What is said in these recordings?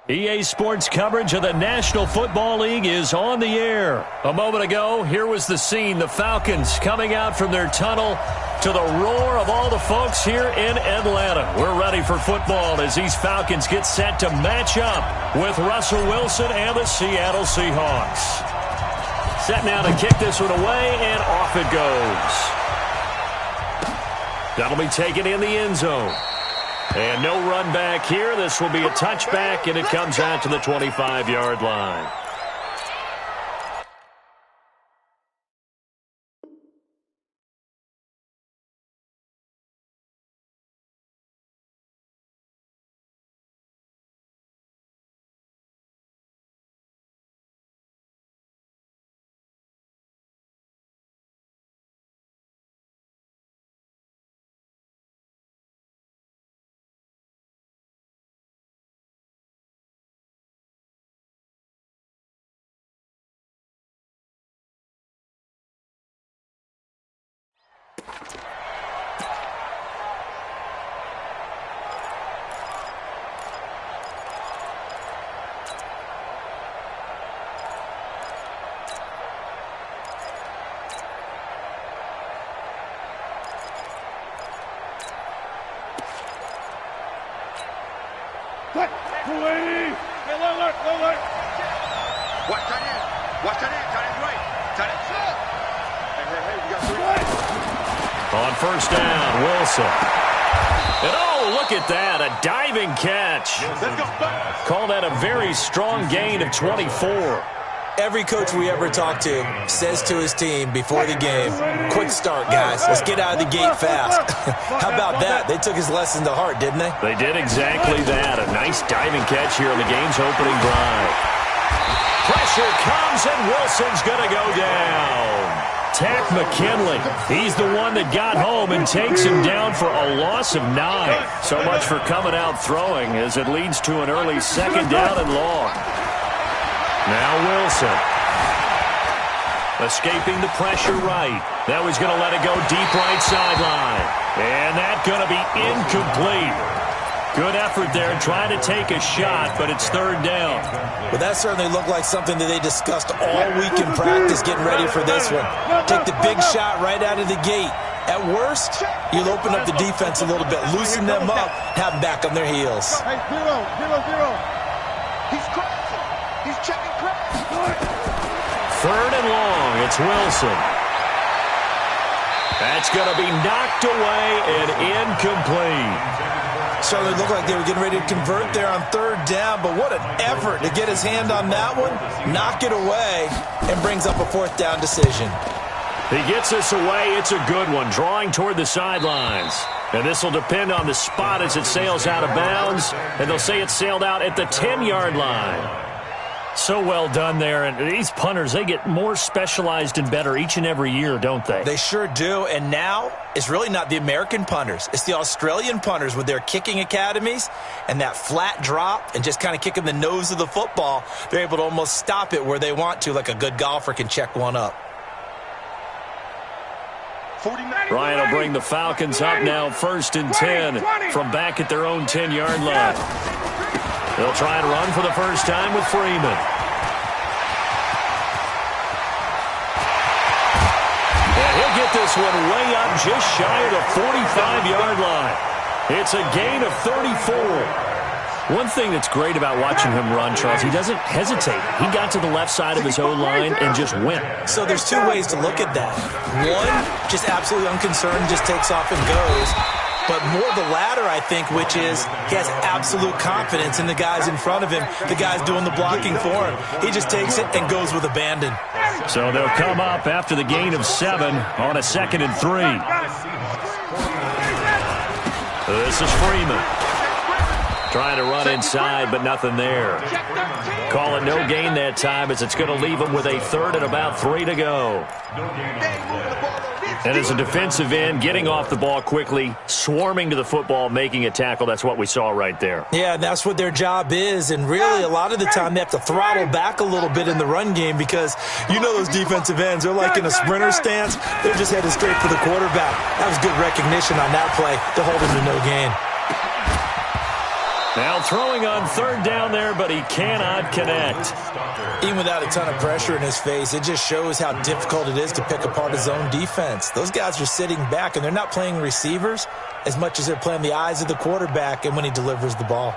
EA Sports coverage of the National Football League is on the air. A moment ago, here was the scene. The Falcons coming out from their tunnel to the roar of all the folks here in Atlanta. We're ready for football as these Falcons get set to match up with Russell Wilson and the Seattle Seahawks. Set now to kick this one away, and off it goes. That'll be taken in the end zone. And no run back here. This will be a touchback, and it comes out to the 25-yard line. On first down, Wilson. And oh, look at that, a diving catch. Call that a very strong gain of 24. Every coach we ever talk to says to his team before the game, quick start, guys. Let's get out of the gate fast. How about that? They took his lesson to heart, didn't they? They did exactly that. A nice diving catch here on the game's opening drive. Pressure comes, and Wilson's going to go down. Tack McKinley, he's the one that got home and takes him down for a loss of 9. So much for coming out throwing as it leads to an early second down and long. Now Wilson. Escaping the pressure right. Now he's going to let it go deep right sideline. And that's going to be incomplete. Good effort there trying to take a shot, but it's third down. Well, that certainly looked like something that they discussed all week in practice getting ready for this one. Take the big shot right out of the gate. At worst, you'll open up the defense a little bit, loosen them up, have them back on their heels. Hey, 0, 0, 0. He's crashing. He's checking crash. Third and long, it's Wilson. That's going to be knocked away and incomplete. Certainly looked like they were getting ready to convert there on third down, but what an effort to get his hand on that one, knock it away, and brings up a fourth down decision. He gets this away. It's a good one, drawing toward the sidelines. And this will depend on the spot as it sails out of bounds, and they'll say it sailed out at the 10-yard line. So well done there, and these punters, they get more specialized and better each and every year, don't they? They sure do, and now it's really not the American punters. It's the Australian punters with their kicking academies and that flat drop and just kind of kicking the nose of the football. They're able to almost stop it where they want to, like a good golfer can check one up. Ryan will bring the Falcons up now, 1st and 10 from back at their own 10-yard line. They'll try and run for the first time with Freeman. And he'll get this one way up just shy of the 45-yard line. It's a gain of 34. One thing that's great about watching him run, Charles, he doesn't hesitate. He got to the left side of his own line and just went. So there's two ways to look at that. One, just absolutely unconcerned, just takes off and goes. But more the latter, I think, which is he has absolute confidence in the guys in front of him, the guys doing the blocking for him. He just takes it and goes with abandon. So they'll come up after the gain of 7 on a 2nd and 3. This is Freeman. Trying to run inside, but nothing there. Call it no gain that time as it's going to leave him with a 3rd and about 3 to go. And as a defensive end, getting off the ball quickly, swarming to the football, making a tackle, that's what we saw right there. Yeah, that's what their job is, and really a lot of the time they have to throttle back a little bit in the run game because you know those defensive ends, they're like in a sprinter stance. They're just headed straight for the quarterback. That was good recognition on that play to hold him to no gain. Now throwing on third down there, but he cannot connect. Even without a ton of pressure in his face, it just shows how difficult it is to pick apart his own defense. Those guys are sitting back, and they're not playing receivers as much as they're playing the eyes of the quarterback and when he delivers the ball.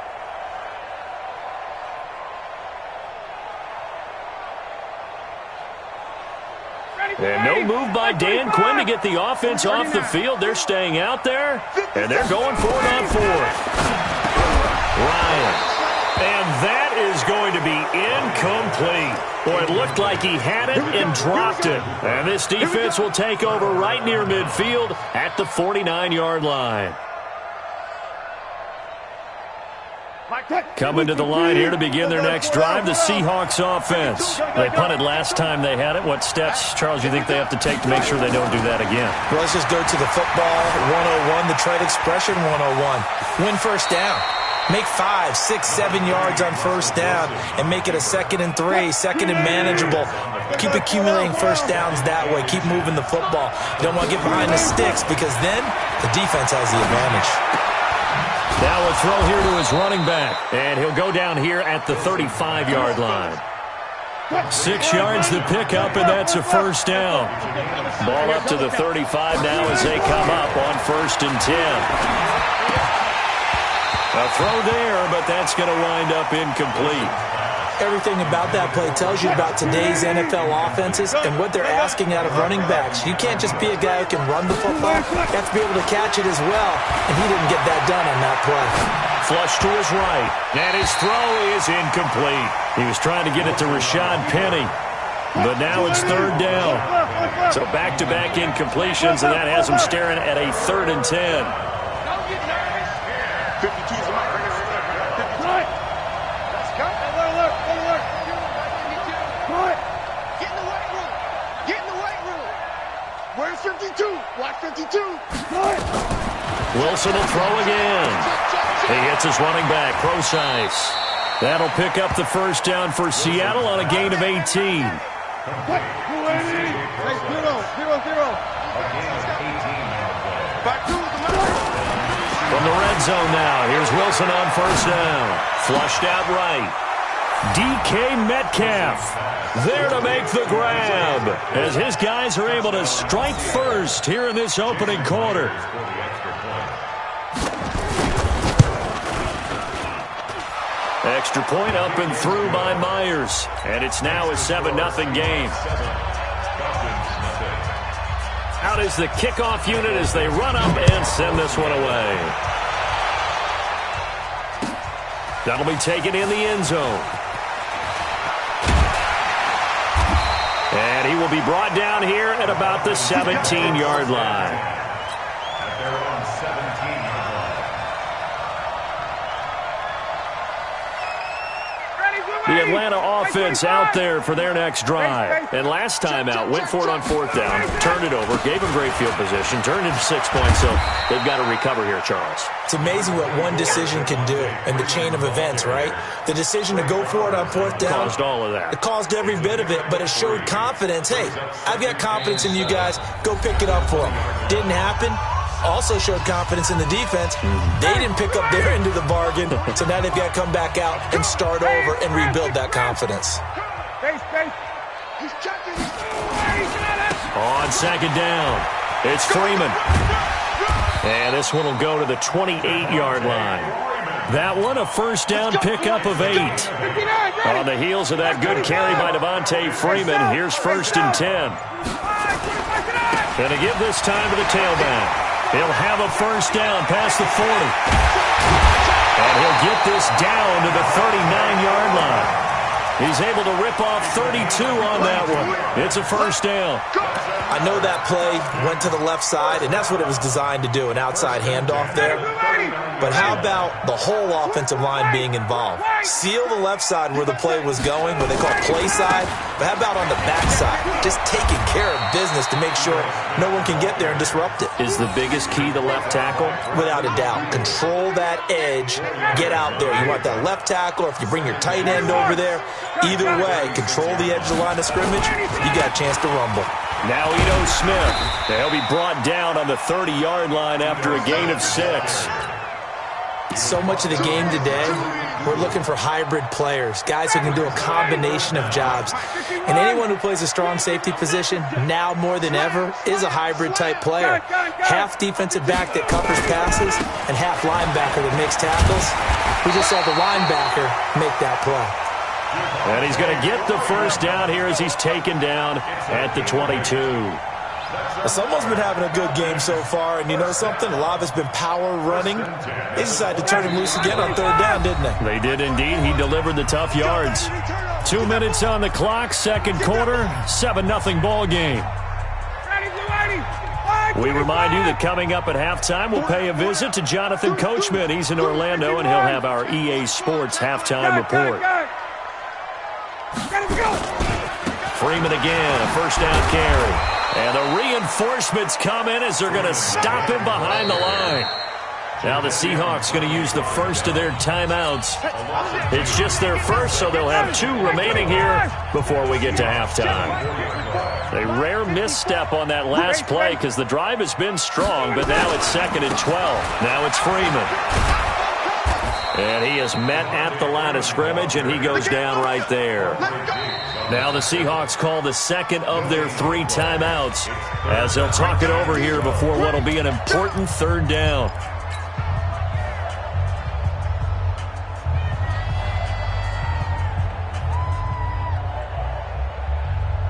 And no move by Dan Quinn to get the offense off the field. They're staying out there, and they're going for it on fourth. Ryan. And that is going to be incomplete. Boy, it looked like he had it and dropped it. And this defense will take over right near midfield at the 49-yard line. Coming to the line here to begin their next drive, the Seahawks offense. They punted last time they had it. What steps, Charles, you think they have to take to make sure they don't do that again? Well, let's just go to the football 101, the trade expression 101. Win first down. Make 5, 6, 7 yards on first down and make it a 2nd and 3, 2nd and manageable. Keep accumulating first downs that way. Keep moving the football. You don't want to get behind the sticks because then the defense has the advantage. Now a throw here to his running back, and he'll go down here at the 35-yard line. 6 yards the pickup, and that's a first down. Ball up to the 35 now as they come up on 1st and 10. A throw there, but that's going to wind up incomplete. Everything about that play tells you about today's NFL offenses and what they're asking out of running backs. You can't just be a guy who can run the football. You have to be able to catch it as well, and he didn't get that done on that play. Flush to his right, and his throw is incomplete. He was trying to get it to Rashad Penny, but now it's 3rd down. So back-to-back incompletions, and that has him staring at a 3rd and 10. 52's the mark. 53. Let's go. Alert. Get in the weight room. Get in the weight room. Where's 52? Watch 52. Wilson will throw again. He hits his running back, Procise. That'll pick up the first down for Seattle on a gain of 18. 0. Back to the mark. From the red zone now, here's Wilson on first down. Flushed out right. DK Metcalf there to make the grab as his guys are able to strike first here in this opening quarter. Extra point up and through by Myers, and it's now a 7-0 game. Out is the kickoff unit as they run up and send this one away. That'll be taken in the end zone. And he will be brought down here at about the 17-yard line. The Atlanta offense out there for their next drive. And last time out, went for it on 4th down, turned it over, gave them great field position, turned into 6 points, so they've got to recover here, Charles. It's amazing what one decision can do in the chain of events, right? The decision to go for it on 4th down. Caused all of that. It caused every bit of it, but it showed confidence. Hey, I've got confidence in you guys. Go pick it up for them. Didn't happen. Also showed confidence in the defense. They didn't pick up their end of the bargain, so now they've got to come back out and start over and rebuild that confidence. On 2nd down, it's Freeman. And this one will go to the 28-yard line. That one, a first down pickup of 8. On the heels of that good carry by Devontae Freeman, here's 1st and 10. And to give this time to the tailback. He'll have a first down past the 40. And he'll get this down to the 39-yard line. He's able to rip off 32 on that one. It's a first down. I know that play went to the left side, and that's what it was designed to do, an outside handoff there. But how about the whole offensive line being involved? Seal the left side where the play was going, what they call play side. But how about on the back side? Just taking care of business to make sure no one can get there and disrupt it. Is the biggest key the left tackle? Without a doubt. Control that edge. Get out there. You want that left tackle, or if you bring your tight end over there, either way, control the edge of the line of scrimmage, you got a chance to rumble. Now Ito Smith. They'll be brought down on the 30-yard line after a gain of 6. So much of the game today, we're looking for hybrid players, guys who can do a combination of jobs. And anyone who plays a strong safety position, now more than ever, is a hybrid-type player. Half defensive back that covers passes and half linebacker that makes tackles. We just saw the linebacker make that play. And he's going to get the first down here as he's taken down at the 22. Someone's been having a good game so far, and you know something? A lot of it's been power running. They decided to turn him loose again on third down, didn't they? They did indeed. He delivered the tough yards. 2 minutes on the clock, second quarter, 7-0 ball game. We remind you that coming up at halftime, we'll pay a visit to Jonathan Coachman. He's in Orlando, and he'll have our EA Sports halftime report. Freeman again, a first down carry. And the reinforcements come in as they're going to stop him behind the line. Now the Seahawks going to use the first of their timeouts. It's just their first, so they'll have 2 remaining here before we get to halftime. A rare misstep on that last play because the drive has been strong, but now it's 2nd and 12. Now it's Freeman. And he is met at the line of scrimmage, and he goes down right there. Now the Seahawks call the second of their 3 timeouts as they'll talk it over here before what will be an important third down.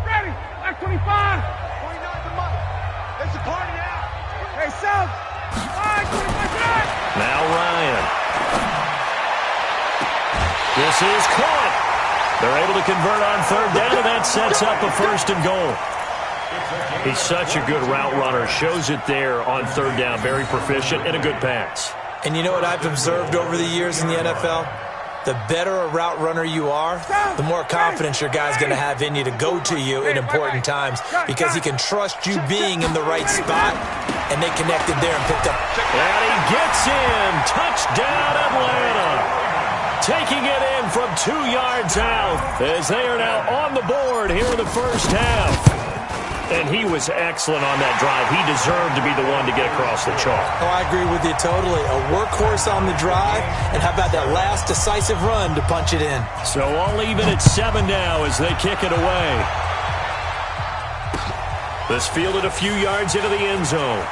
Ready, back 25. 29 to Mike. It's a party now. Hey, South. 25. Now Ryan. This is caught. They're able to convert on third down, and that sets up a 1st and goal. He's such a good route runner. Shows it there on third down. Very proficient and a good pass. And you know what I've observed over the years in the NFL? The better a route runner you are, the more confidence your guy's going to have in you to go to you in important times because he can trust you being in the right spot, and they connected there and picked up. And he gets in. Touchdown, Atlanta. Taking it in from 2 yards out as they are now on the board here in the first half. And he was excellent on that drive. He deserved to be the one to get across the chalk. Oh, I agree with you totally. A workhorse on the drive, and how about that last decisive run to punch it in? So all even at 7 now as they kick it away. This fielded a few yards into the end zone.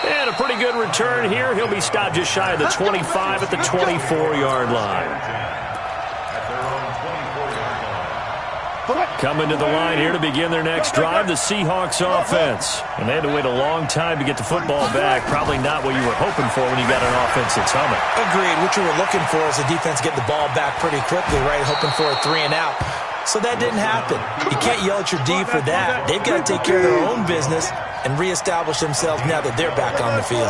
And a pretty good return here. He'll be stopped just shy of the 25 at the 24-yard line. Coming to the line here to begin their next drive, the Seahawks offense. And they had to wait a long time to get the football back. Probably not what you were hoping for when you got an offense that's humming. Agreed. What you were looking for is the defense get the ball back pretty quickly, right? Hoping for a 3 and out. So that didn't happen. You can't yell at your D for that. They've got to take care of their own business and reestablish themselves now that they're back on the field.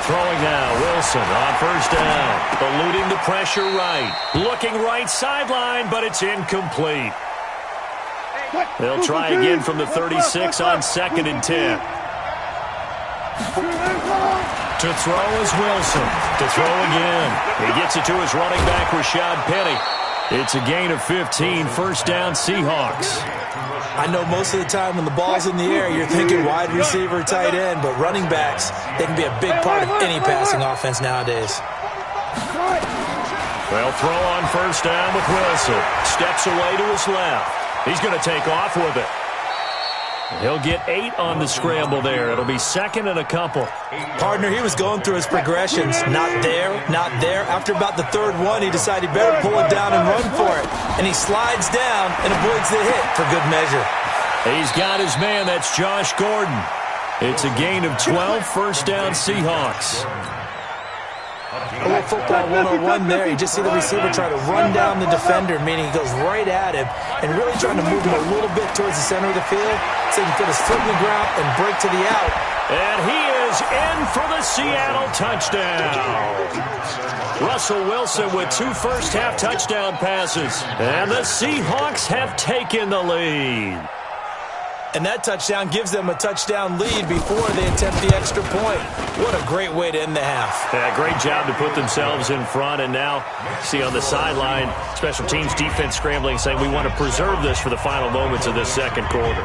Throwing now, Wilson on first down. Eluding the pressure right. Looking right sideline, but it's incomplete. They'll try again from the 36 on 2nd and 10. To throw is Wilson. To throw again. He gets it to his running back, Rashad Penny. It's a gain of 15, first down Seahawks. I know most of the time when the ball's in the air, you're thinking wide receiver, tight end, but running backs, they can be a big part of any passing offense nowadays. They'll throw on first down with Wilson. Steps away to his left. He's going to take off with it. He'll get 8 on the scramble there. It'll be 2nd and a couple. Partner, he was going through his progressions. Not there, not there. After about the 3rd one, he decided he better pull it down and run for it. And he slides down and avoids the hit for good measure. He's got his man. That's Josh Gordon. It's a gain of 12, first down Seahawks. A little football 101 there. You just see the receiver try to run down the defender, meaning he goes right at him and really trying to move him a little bit towards the center of the field so he can put his foot in the ground and break to the out. And he is in for the Seattle touchdown. Russell Wilson with 2 first-half touchdown passes. And the Seahawks have taken the lead. And that touchdown gives them a touchdown lead before they attempt the extra point. What a great way to end the half. Yeah, great job to put themselves in front. And now, see on the sideline, special teams defense scrambling, saying we want to preserve this for the final moments of this second quarter.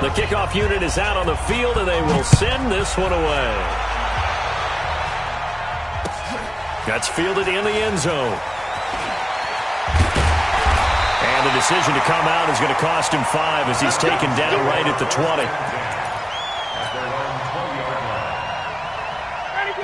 The kickoff unit is out on the field, and they will send this one away. That's fielded in the end zone. And the decision to come out is going to cost him 5 as he's taken down right at the 20.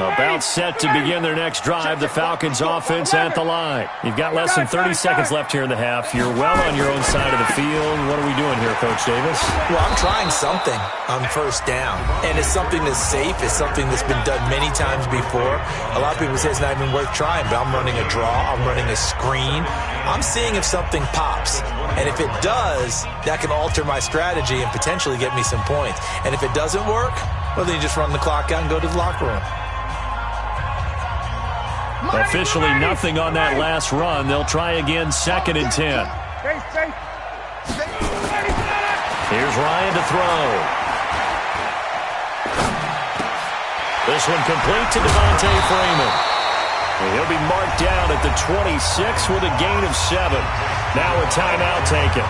About set to begin their next drive. The Falcons offense at the line. You've got less than 30 seconds left here in the half. You're well on your own side of the field. What are we doing here, Coach Davis? Well, I'm trying something on first down. And it's something that's safe. It's something that's been done many times before. A lot of people say it's not even worth trying, but I'm running a draw. I'm running a screen. I'm seeing if something pops. And if it does, that can alter my strategy and potentially get me some points. And if it doesn't work, well, then you just run the clock out and go to the locker room. Officially nothing on that last run. They'll try again, 2nd and 10. Here's Ryan to throw. This one complete to Devontae Freeman. He'll be marked down at the 26 with a gain of 7. Now a timeout taken.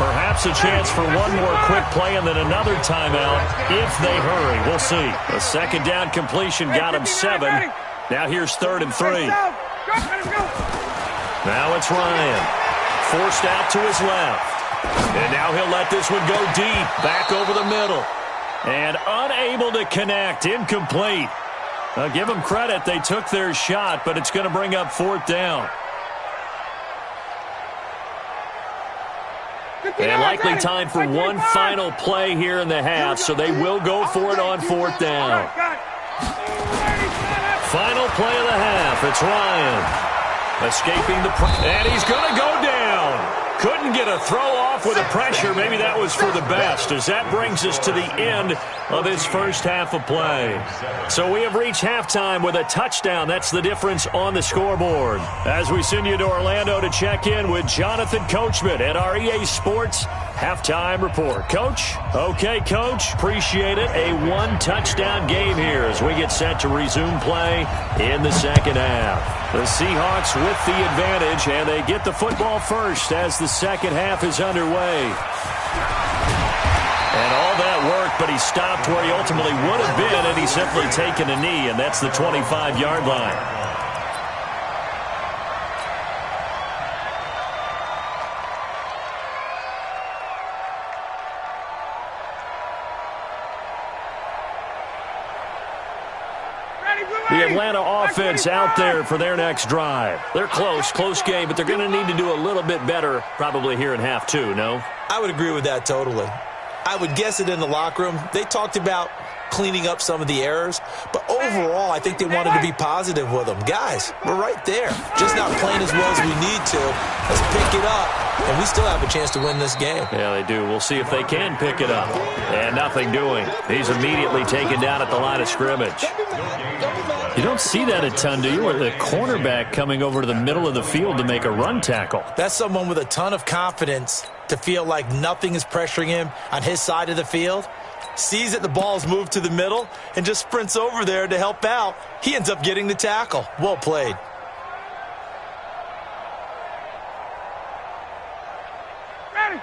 Perhaps a chance for one more quick play and then another timeout if they hurry. We'll see. A 2nd down completion got him 7. Now here's 3rd and 3. Now it's Ryan. Forced out to his left. And now he'll let this one go deep. Back over the middle. And unable to connect. Incomplete. Give them credit. They took their shot, but it's going to bring up 4th down. And likely time for one final play here in the half, so they will go for it on 4th down. Final play of the half. It's Ryan. Escaping the and he's going to go down. Couldn't get a throw off with the pressure. Maybe that was for the best, as that brings us to the end of this first half of play. So we have reached halftime with a touchdown. That's the difference on the scoreboard. As we send you to Orlando to check in with Jonathan Coachman at our EA Sports Halftime Report. Coach? Okay, Coach. Appreciate it. A one-touchdown game here as we get set to resume play in the second half. The Seahawks with the advantage, and they get the football first as the second half is underway. And all that work, but he stopped where he ultimately would have been, and he's simply taken a knee, and that's the 25-yard line. The Atlanta offense out there for their next drive. They're close game, but they're going to need to do a little bit better probably here in half 2, no? I would agree with that totally. I would guess it in the locker room. They talked about cleaning up some of the errors, but overall I think they wanted to be positive with them. Guys, we're right there. Just not playing as well as we need to. Let's pick it up, and we still have a chance to win this game. Yeah, they do. We'll see if they can pick it up. And nothing doing. He's immediately taken down at the line of scrimmage. You don't see that a ton, do you? With a cornerback coming over to the middle of the field to make a run tackle. That's someone with a ton of confidence to feel like nothing is pressuring him on his side of the field. Sees that the ball's moved to the middle and just sprints over there to help out. He ends up getting the tackle. Well played.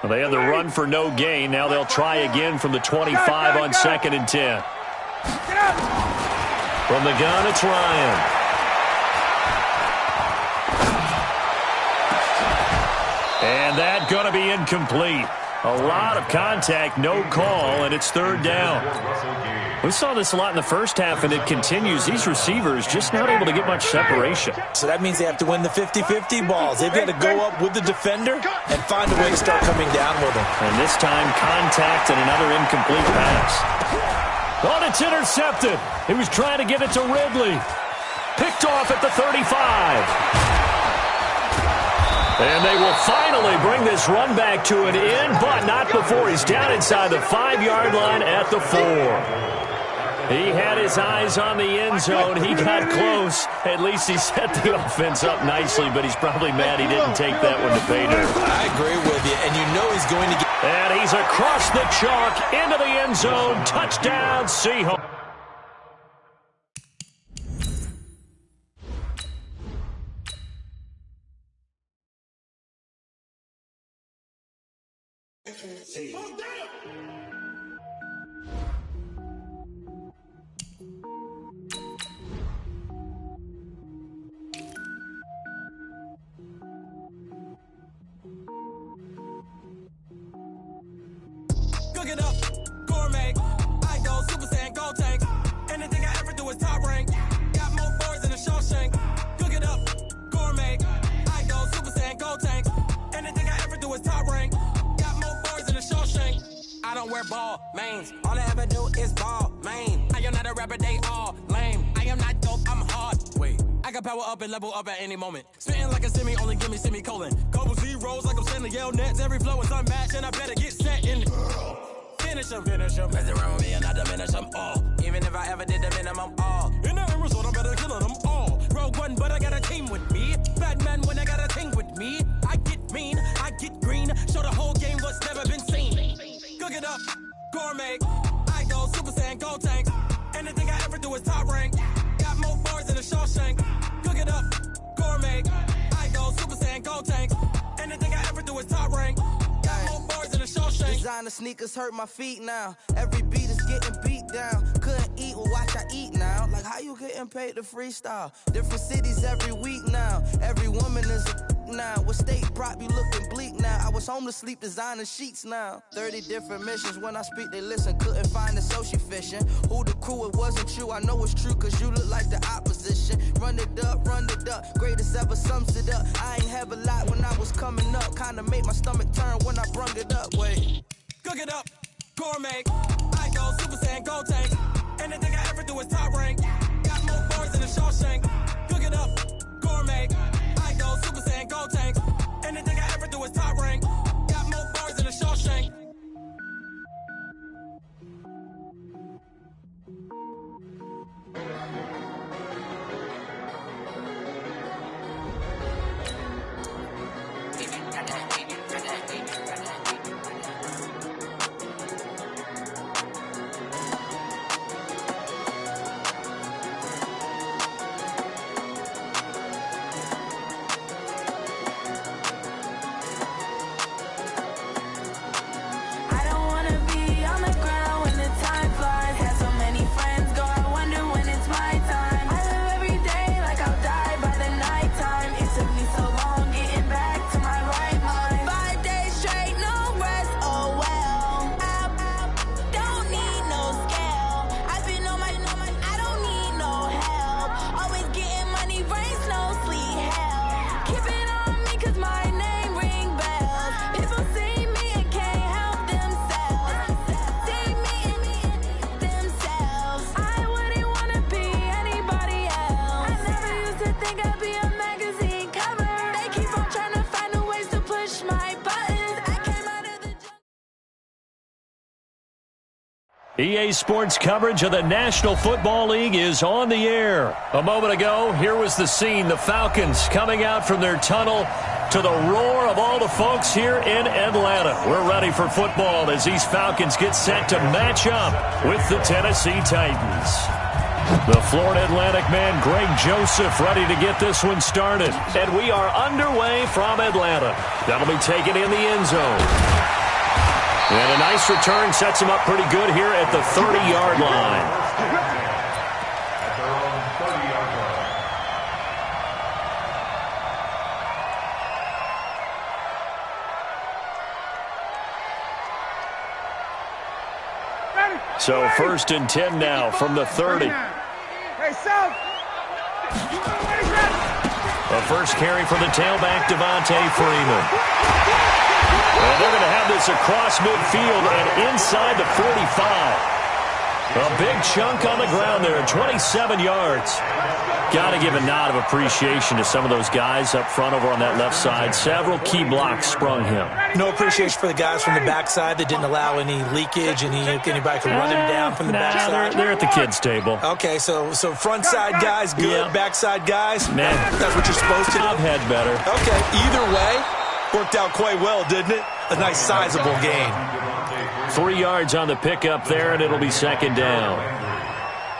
Well, they had the run for no gain. Now they'll try again from the 25 on 2nd and 10. From the gun, it's Ryan. And that going to be incomplete. A lot of contact, no call, and it's 3rd down. We saw this a lot in the first half, and it continues. These receivers just not able to get much separation. So that means they have to win the 50-50 balls. They've got to go up with the defender and find a way to start coming down with him. And this time, contact and another incomplete pass. Oh, it's intercepted. He was trying to get it to Ridley. Picked off at the 35. And they will finally bring this run back to an end, but not before he's down inside the 5-yard line at the 4. He had his eyes on the end zone. He got close. At least he set the offense up nicely, but he's probably mad he didn't take that one to pay dirt. I agree with you, and you know he's going to get... And he's across the chalk into the end zone. Touchdown, Seahawks. Cook it up, gourmet. I go Super Saiyan, gold tank. Anything I ever do is top rank. Got more boys than a Shawshank. Cook it up, gourmet. I go Super Saiyan, gold tank. Anything I ever do is top rank. Got more boys than a Shawshank. I don't wear ball mains. All I ever do is ball main. I am not a rapper, they all lame. I am not dope, I'm hard. Wait, I can power up and level up at any moment. Spitting like a semi, only give me semicolon. Couple zeros like I'm sending yell nets. Every flow is unmatched, and I better get set in. Finish them. Mess around with me and I diminish them all. Even if I ever did the minimum all. In the end result, I'm better killing them all. Rogue One, but I got a team with me. Batman when I got a team with me. I get mean, I get green. Show the whole game what's never been seen. Cook it up, gourmet. I go Super Saiyan, gold tank. Anything I ever do is top rank. Got more bars than a Shawshank. Cook it up, gourmet. I go Super Saiyan, gold tank. Anything I ever do is top rank. Got more bars than a Shawshank. Designer sneakers hurt my feet now. Every beat is getting beat down. Couldn't eat, well watch I eat now. Like how you getting paid to freestyle? Different cities every week now. Every woman is a now. What state prop you looking bleak now? I was home to sleep designing sheets now. 30 different missions. When I speak they listen. Couldn't find it so she fishing. Who the crew, it wasn't you. I know it's true cause you look like the opposition. Run it up. Greatest ever sums it up. I ain't have a lot when I was coming up. Kinda made my stomach turn when I brung it up. Wait. Cook it up, gourmet. I go Super Saiyan, gold tank. Anything I ever do is top rank. Got more bars than a Shawshank. Cook it up, gourmet. I go Super Saiyan, gold tank. Anything I ever do is top rank. Got more bars than a Shawshank. EA Sports coverage of the National Football League is on the air. A moment ago, here was the scene. The Falcons coming out from their tunnel to the roar of all the folks here in Atlanta. We're ready for football as these Falcons get set to match up with the Tennessee Titans. The Florida Atlantic man, Greg Joseph, ready to get this one started. And we are underway from Atlanta. That'll be taken in the end zone. And a nice return sets him up pretty good here at the 30-yard line. At their own 30-yard line. So first and 10 now from the 30. Hey, South. A first carry for the tailback, Devontae Freeman. And they're going to have this across midfield and inside the 45. A big chunk on the ground there, 27 yards. Got to give a nod of appreciation to some of those guys up front over on that left side. Several key blocks sprung him. No appreciation for the guys from the backside that didn't allow any leakage, anybody could run him down from the backside. They're at the kids' table. Okay, so front side guys good, yeah. Backside guys, man, that's what you're supposed to do. I've had better. Okay, either way, worked out quite well, didn't it? A nice sizable gain. 3 yards on the pickup there, and it'll be second down.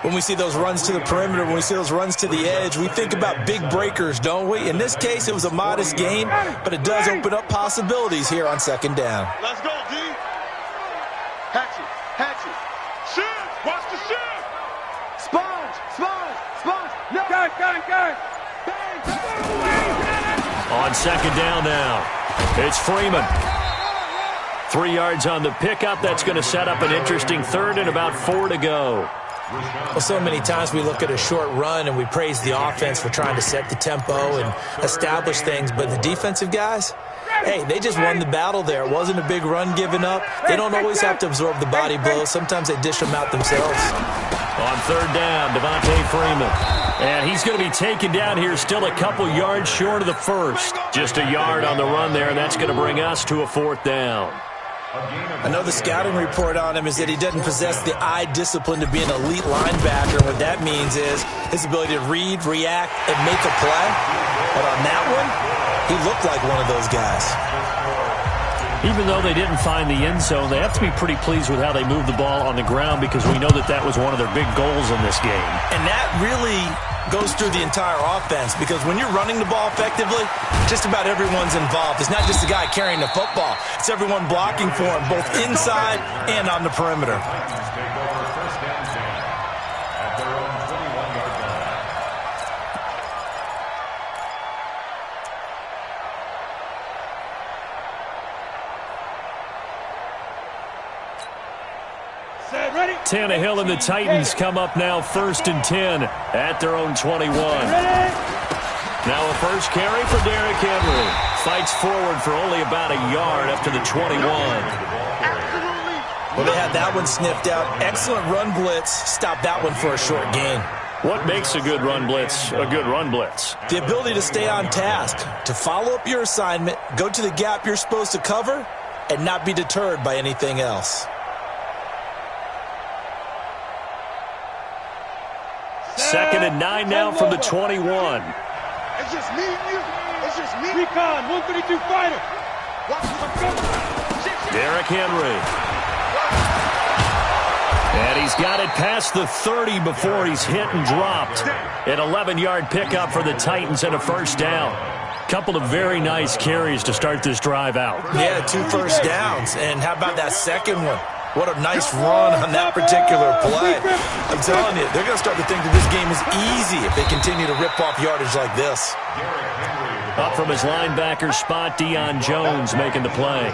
When we see those runs to the perimeter, when we see those runs to the edge, we think about big breakers, don't we? In this case, it was a modest gain, but it does open up possibilities here on second down. Let's go, D. On second down now, it's Freeman. 3 yards on the pickup. That's going to set up an interesting third and about 4 to go. Well, so many times we look at a short run and we praise the offense for trying to set the tempo and establish things, but the defensive guys, hey, they just won the battle there. It wasn't a big run given up. They don't always have to absorb the body blows. Sometimes they dish them out themselves. On third down, Devontae Freeman. And he's going to be taken down here still a couple yards short of the first. Just a yard on the run there, and that's going to bring us to a 4th down. Another scouting report on him is that he doesn't possess the eye discipline to be an elite linebacker. What that means is his ability to read, react, and make a play. But on that one, he looked like one of those guys. Even though they didn't find the end zone, they have to be pretty pleased with how they moved the ball on the ground because we know that that was one of their big goals in this game. And that really goes through the entire offense because when you're running the ball effectively, just about everyone's involved. It's not just the guy carrying the football. It's everyone blocking for him, both inside and on the perimeter. Tannehill and the Titans come up now 1st and 10 at their own 21. Now a first carry for Derrick Henry. Fights forward for only about a yard up to the 21. Well, they had that one sniffed out. Excellent run blitz. Stop that one for a short gain. What makes a good run blitz a good run blitz? The ability to stay on task, to follow up your assignment, go to the gap you're supposed to cover, and not be deterred by anything else. Second and 9 now from the 21. It's just me and you. It's just me. Recon, 132 fighter. Derrick Henry. And he's got it past the 30 before he's hit and dropped. An 11-yard pickup for the Titans and a first down. Couple of very nice carries to start this drive out. Yeah, 2 first downs. And how about that second one? What a nice run on that particular play. I'm telling you, they're going to start to think that this game is easy if they continue to rip off yardage like this. Up from his linebacker spot, Deion Jones making the play.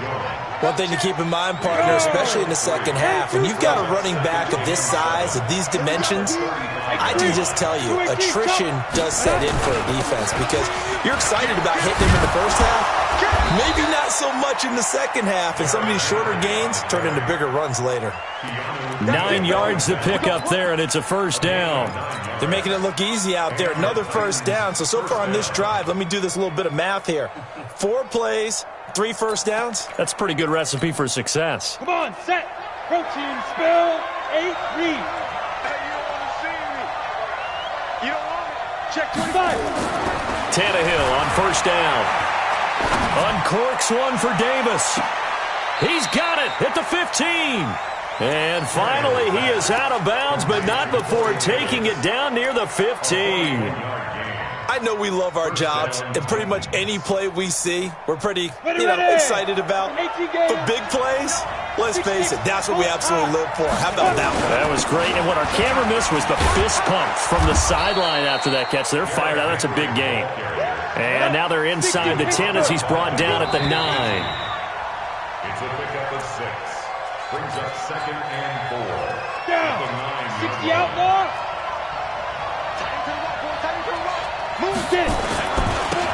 One thing to keep in mind, partner, especially in the second half, when you've got a running back of this size, of these dimensions, I can just tell you, attrition does set in for a defense because you're excited about hitting him in the first half. Maybe not so much in the second half, and some of these shorter gains turn into bigger runs later. 9 yards to pick up there, and it's a first down. They're making it look easy out there. Another first down. So far on this drive, let me do this little bit of math here. 4 plays, 3 first downs. That's a pretty good recipe for success. Come on, set. Protein, spell, 8, read. Hey, you don't want to see me. You don't want me. Check 25. Tannehill on first down. Uncorks one for Davis. He's got it at the 15. And finally he is out of bounds, but not before taking it down near the 15. I know we love our jobs, and pretty much any play we see, we're pretty, excited about. But big plays, let's face it, that's what we absolutely live for. How about that one? That was great. And what our camera missed was the fist pump from the sideline after that catch. They're fired out. That's a big gain. And now they're inside the 10 as he's brought down at the 9. It's a pickup of 6. Brings up 2nd and 4. Down. 60 out more. Move it.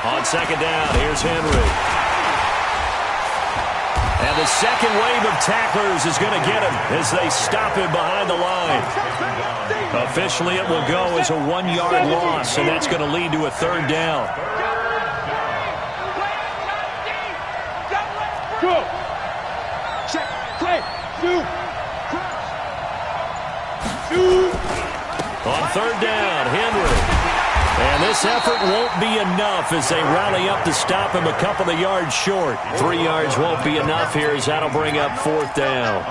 On second down, here's Henry. And the second wave of tacklers is going to get him as they stop him behind the line. Officially, it will go as a 1-yard loss, and that's going to lead to a third down. Go. Check. Play. Shoot. On third down, Henry. And this effort won't be enough as they rally up to stop him a couple of yards short. 3 yards won't be enough here as that'll bring up fourth down.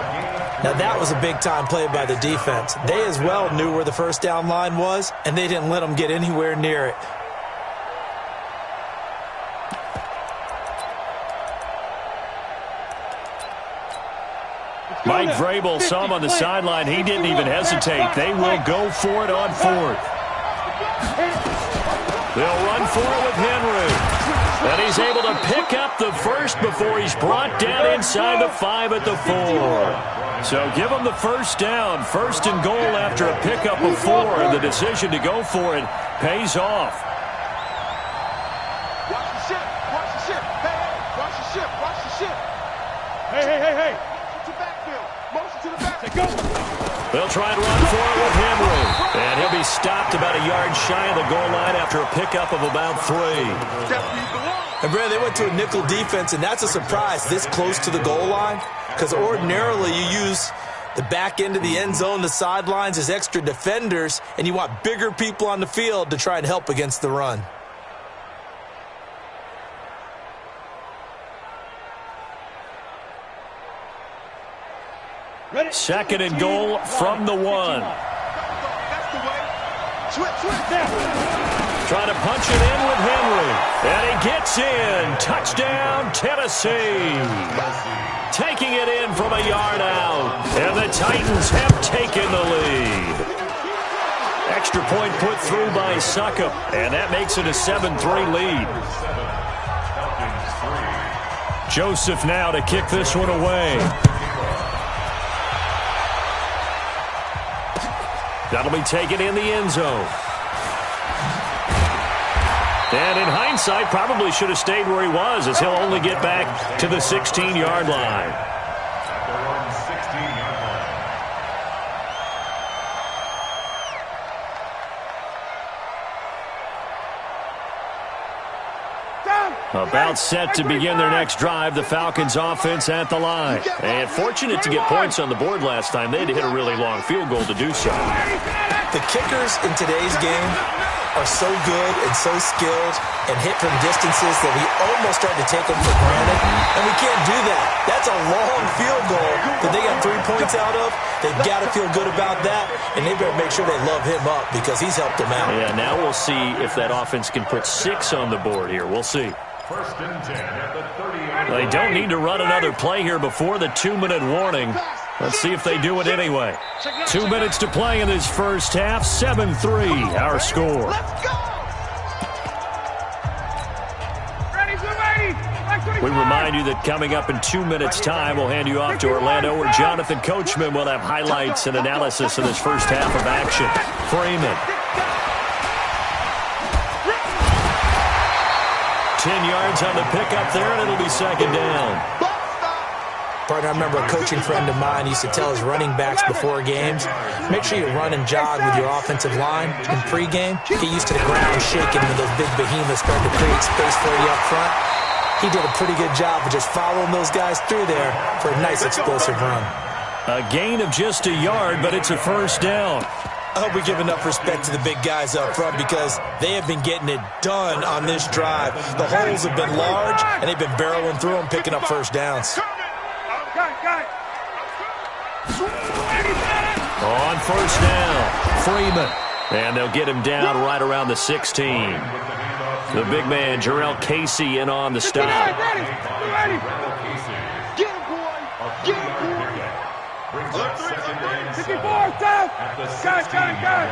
Now that was a big-time play by the defense. They as well knew where the first down line was, and they didn't let them get anywhere near it. Mike Vrabel saw him on the sideline. He didn't even hesitate. They will go for it on fourth. They'll run for it with Henry. And he's able to pick up the first before he's brought down inside the 5 at the 4. So give him the first down. First and goal after a pickup of 4. And the decision to go for it pays off. Watch the ship. Watch the ship. Hey, watch the ship. Watch the ship. Hey. Motion to backfield. Motion to the backfield. They'll try and run for it with Henry. And he'll be stopped about a yard shy of the goal line after a pickup of about 3. And, Brad, they went to a nickel defense, and that's a surprise this close to the goal line. Because ordinarily you use the back end of the end zone, the sidelines as extra defenders, and you want bigger people on the field to try and help against the run. Second and goal from the 1. That's the way. Switch. Trying to punch it in with Henry. And he gets in. Touchdown, Tennessee. Taking it in from a yard out. And the Titans have taken the lead. Extra point put through by Succop. And that makes it a 7-3 lead. Joseph now to kick this one away. That'll be taken in the end zone. And in hindsight, probably should have stayed where he was, as he'll only get back to the 16-yard line. About set to begin their next drive, the Falcons offense at the line. And fortunate to get points on the board last time. They had to hit a really long field goal to do so. The kickers in today's game are so good and so skilled and hit from distances that we almost start to take them for granted. And we can't do that. That's a long field goal that they got 3 points out of. They've got to feel good about that, and they better make sure they love him up because he's helped them out. Yeah, now we'll see if that offense can put 6 on the board here. We'll see. First and 10 at the 30-yard line. They don't need to run another play here before the 2-minute warning. Let's see if they do it anyway. 2 minutes to play in this first half. 7-3, our score. We remind you that coming up in 2 minutes' time, we'll hand you off to Orlando, where Jonathan Coachman will have highlights and analysis of this first half of action. Freeman. 10 yards on the pickup there, and it'll be second down. Partner, I remember a coaching friend of mine used to tell his running backs before games, make sure you run and jog with your offensive line in pregame. Get used to the ground shaking when those big behemoths start to create space for you up front. He did a pretty good job of just following those guys through there for a nice explosive run. A gain of just a yard, but it's a first down. I hope we give enough respect to the big guys up front because they have been getting it done on this drive. The holes have been large, and they've been barreling through them, picking up first downs. On first down, Freeman. And they'll get him down right around the 16. The big man, Jarrell Casey, in on the stop. Get him, boy. Get him, boy. 54, stop. Got it.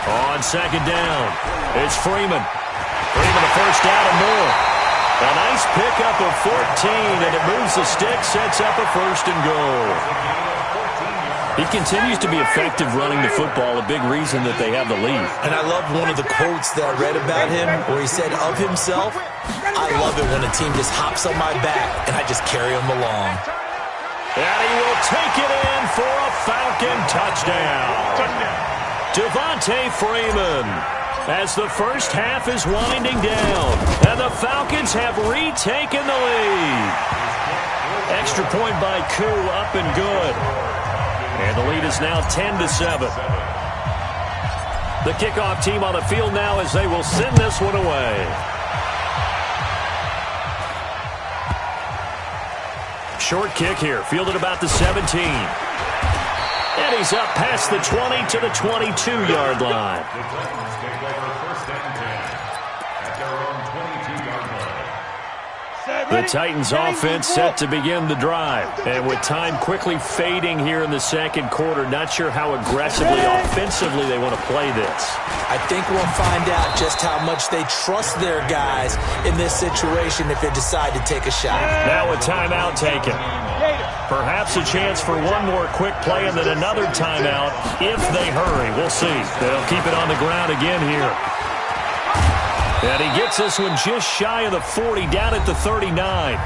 On second down, it's Freeman. Freeman a first down and more. A nice pickup of 14, and it moves the stick, sets up a first and goal. He continues to be effective running the football, a big reason that they have the lead. And I love one of the quotes that I read about him where he said of himself, I love it when a team just hops on my back and I just carry them along. And he will take it in for a Falcon touchdown. Devontae Freeman, as the first half is winding down, and the Falcons have retaken the lead. Extra point by Koo, up and good. And the lead is now 10-7. The kickoff team on the field now as they will send this one away. Short kick here, fielded about the 17. And he's up past the 20 to the 22-yard line. The Titans take over first and 10 at their own 22-yard line. The Titans offense set to begin the drive. And with time quickly fading here in the second quarter, not sure how aggressively, offensively they want to play this. I think we'll find out just how much they trust their guys in this situation if they decide to take a shot. Now a timeout taken. Perhaps a chance for one more quick play and then another timeout if they hurry. We'll see. They'll keep it on the ground again here. And he gets this one just shy of the 40, down at the 39.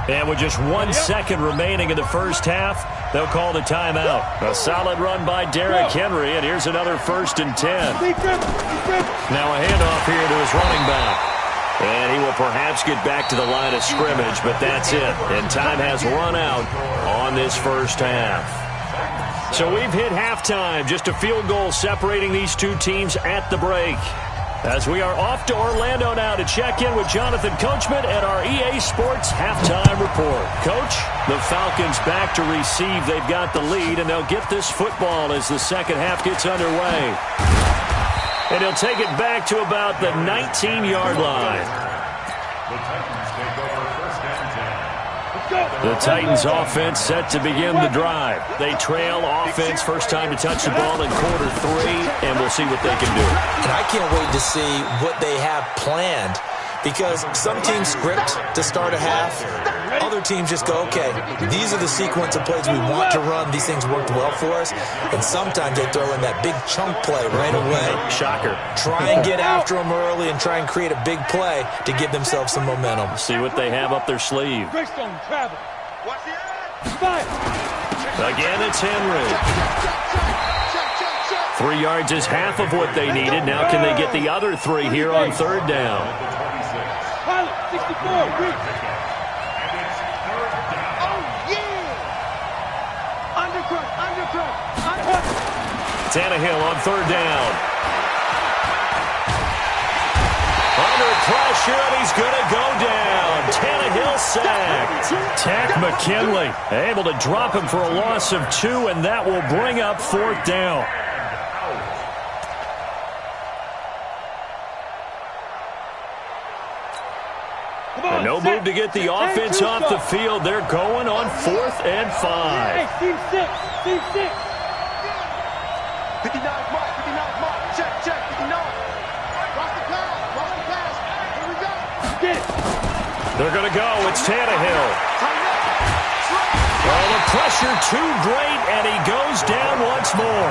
And with just 1 second remaining in the first half, they'll call the timeout. A solid run by Derrick Henry, and here's another 1st and 10. Now a handoff here to his running back. And he will perhaps get back to the line of scrimmage, but that's it. And time has run out on this first half. So we've hit halftime. Just a field goal separating these two teams at the break. As we are off to Orlando now to check in with Jonathan Coachman at our EA Sports Halftime Report. Coach, the Falcons back to receive. They've got the lead, and they'll get this football as the second half gets underway. And he'll take it back to about the 19-yard line. The Titans take over 1st and 10. The Titans offense set to begin the drive. They trail offense, first time to touch the ball in quarter 3, and we'll see what they can do. And I can't wait to see what they have planned, because some teams script to start a half. Other teams just go, okay, these are the sequence of plays we want to run. These things worked well for us. And sometimes they throw in that big chunk play right away. Shocker. Try and get after them early and try and create a big play to give themselves some momentum. See what they have up their sleeve. Again, it's Henry. 3 yards is half of what they needed. Now can they get the other 3 here on 3rd down? Pilot, 64, reach. Tannehill on 3rd down. Under pressure, and he's going to go down. Tannehill sacked. Tack McKinley able to drop him for a loss of 2, and that will bring up 4th down. And no move to get the offense off the field. They're going on 4th and 5. Hey, team 6, team 6. 59 mark, check, 59. Cross the pass, here we go. Get it. They're going to go. It's Tannehill. Oh, the pressure too great, and he goes down once more.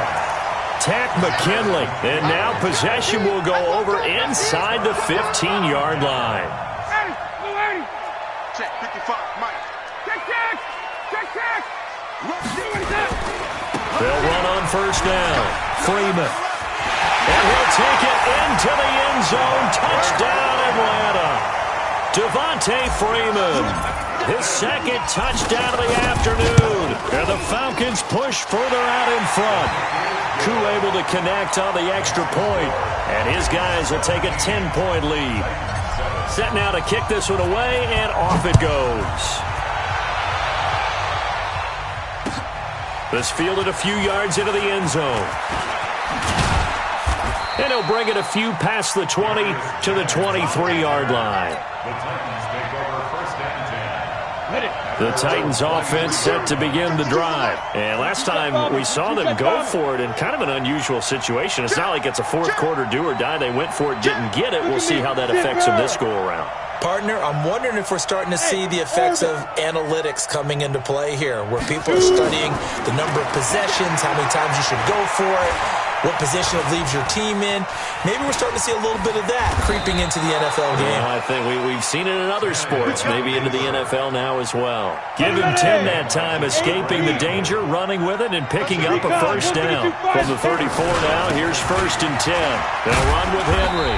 Tack McKinley, and now possession will go over inside the 15-yard line. Check, 55, Mike. Check. They'll run on 1st down. Freeman. And he'll take it into the end zone. Touchdown, Atlanta. Devontae Freeman. His 2nd touchdown of the afternoon. And the Falcons push further out in front. Koo able to connect on the extra point. And his guys will take a 10-point lead. Set now to kick this one away, and off it goes. This fielded a few yards into the end zone. And he'll bring it a few past the 20 to the 23-yard line. The Titans take over 1st and 10. The Titans offense set to begin the drive. And last time we saw them go for it in kind of an unusual situation. It's not like it's a 4th quarter do or die. They went for it, didn't get it. We'll see how that affects them this go-around. Partner, I'm wondering if we're starting to see the effects of analytics coming into play here, where people are studying the number of possessions, how many times you should go for it, what position it leaves your team in. Maybe we're starting to see a little bit of that creeping into the NFL game. I think we've seen it in other sports, maybe into the NFL now as well. Give him 10 that time, escaping the danger, running with it, and picking up a 1st down. From the 34 now, here's 1st and 10. They'll run with Henry.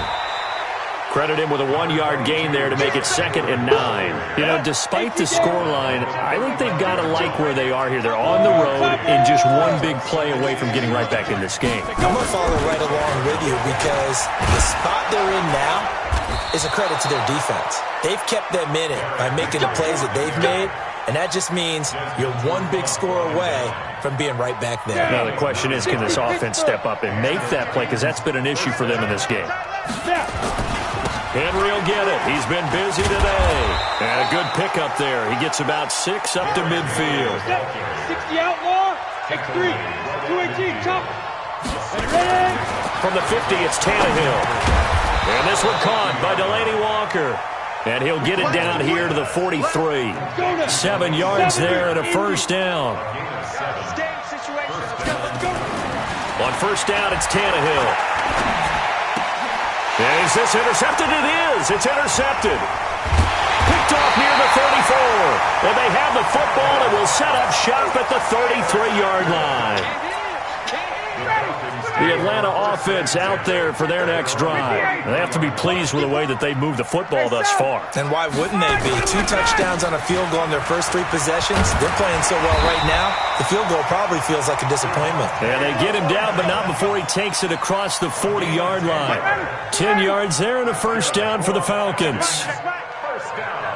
Credit him with a 1-yard gain there to make it 2nd and 9. You know, despite the scoreline, I think they've got to like where they are here. They're on the road and just one big play away from getting right back in this game. I'm going to follow right along with you, because the spot they're in now is a credit to their defense. They've kept them in it by making the plays that they've made, and that just means you're one big score away from being right back there. Now the question is, can this offense step up and make that play, because that's been an issue for them in this game. Henry will get it. He's been busy today. And a good pickup there. He gets about 6 up to midfield. 60 outlaw. X3. 218. Chop. Ready? From the 50, it's Tannehill. And this one caught by Delaney Walker. And he'll get it down here to the 43. 7 yards there and a first down. On first down, it's Tannehill. And is this intercepted? It is. It's intercepted. Picked off near the 34. And they have the football and will set up shop at the 33-yard line. The Atlanta offense out there for their next drive. They have to be pleased with the way that they've moved the football thus far. And why wouldn't they be? 2 touchdowns on a field goal in their first 3 possessions. They're playing so well right now, the field goal probably feels like a disappointment. And they get him down, but not before he takes it across the 40-yard line. 10 yards there and a first down for the Falcons. First down.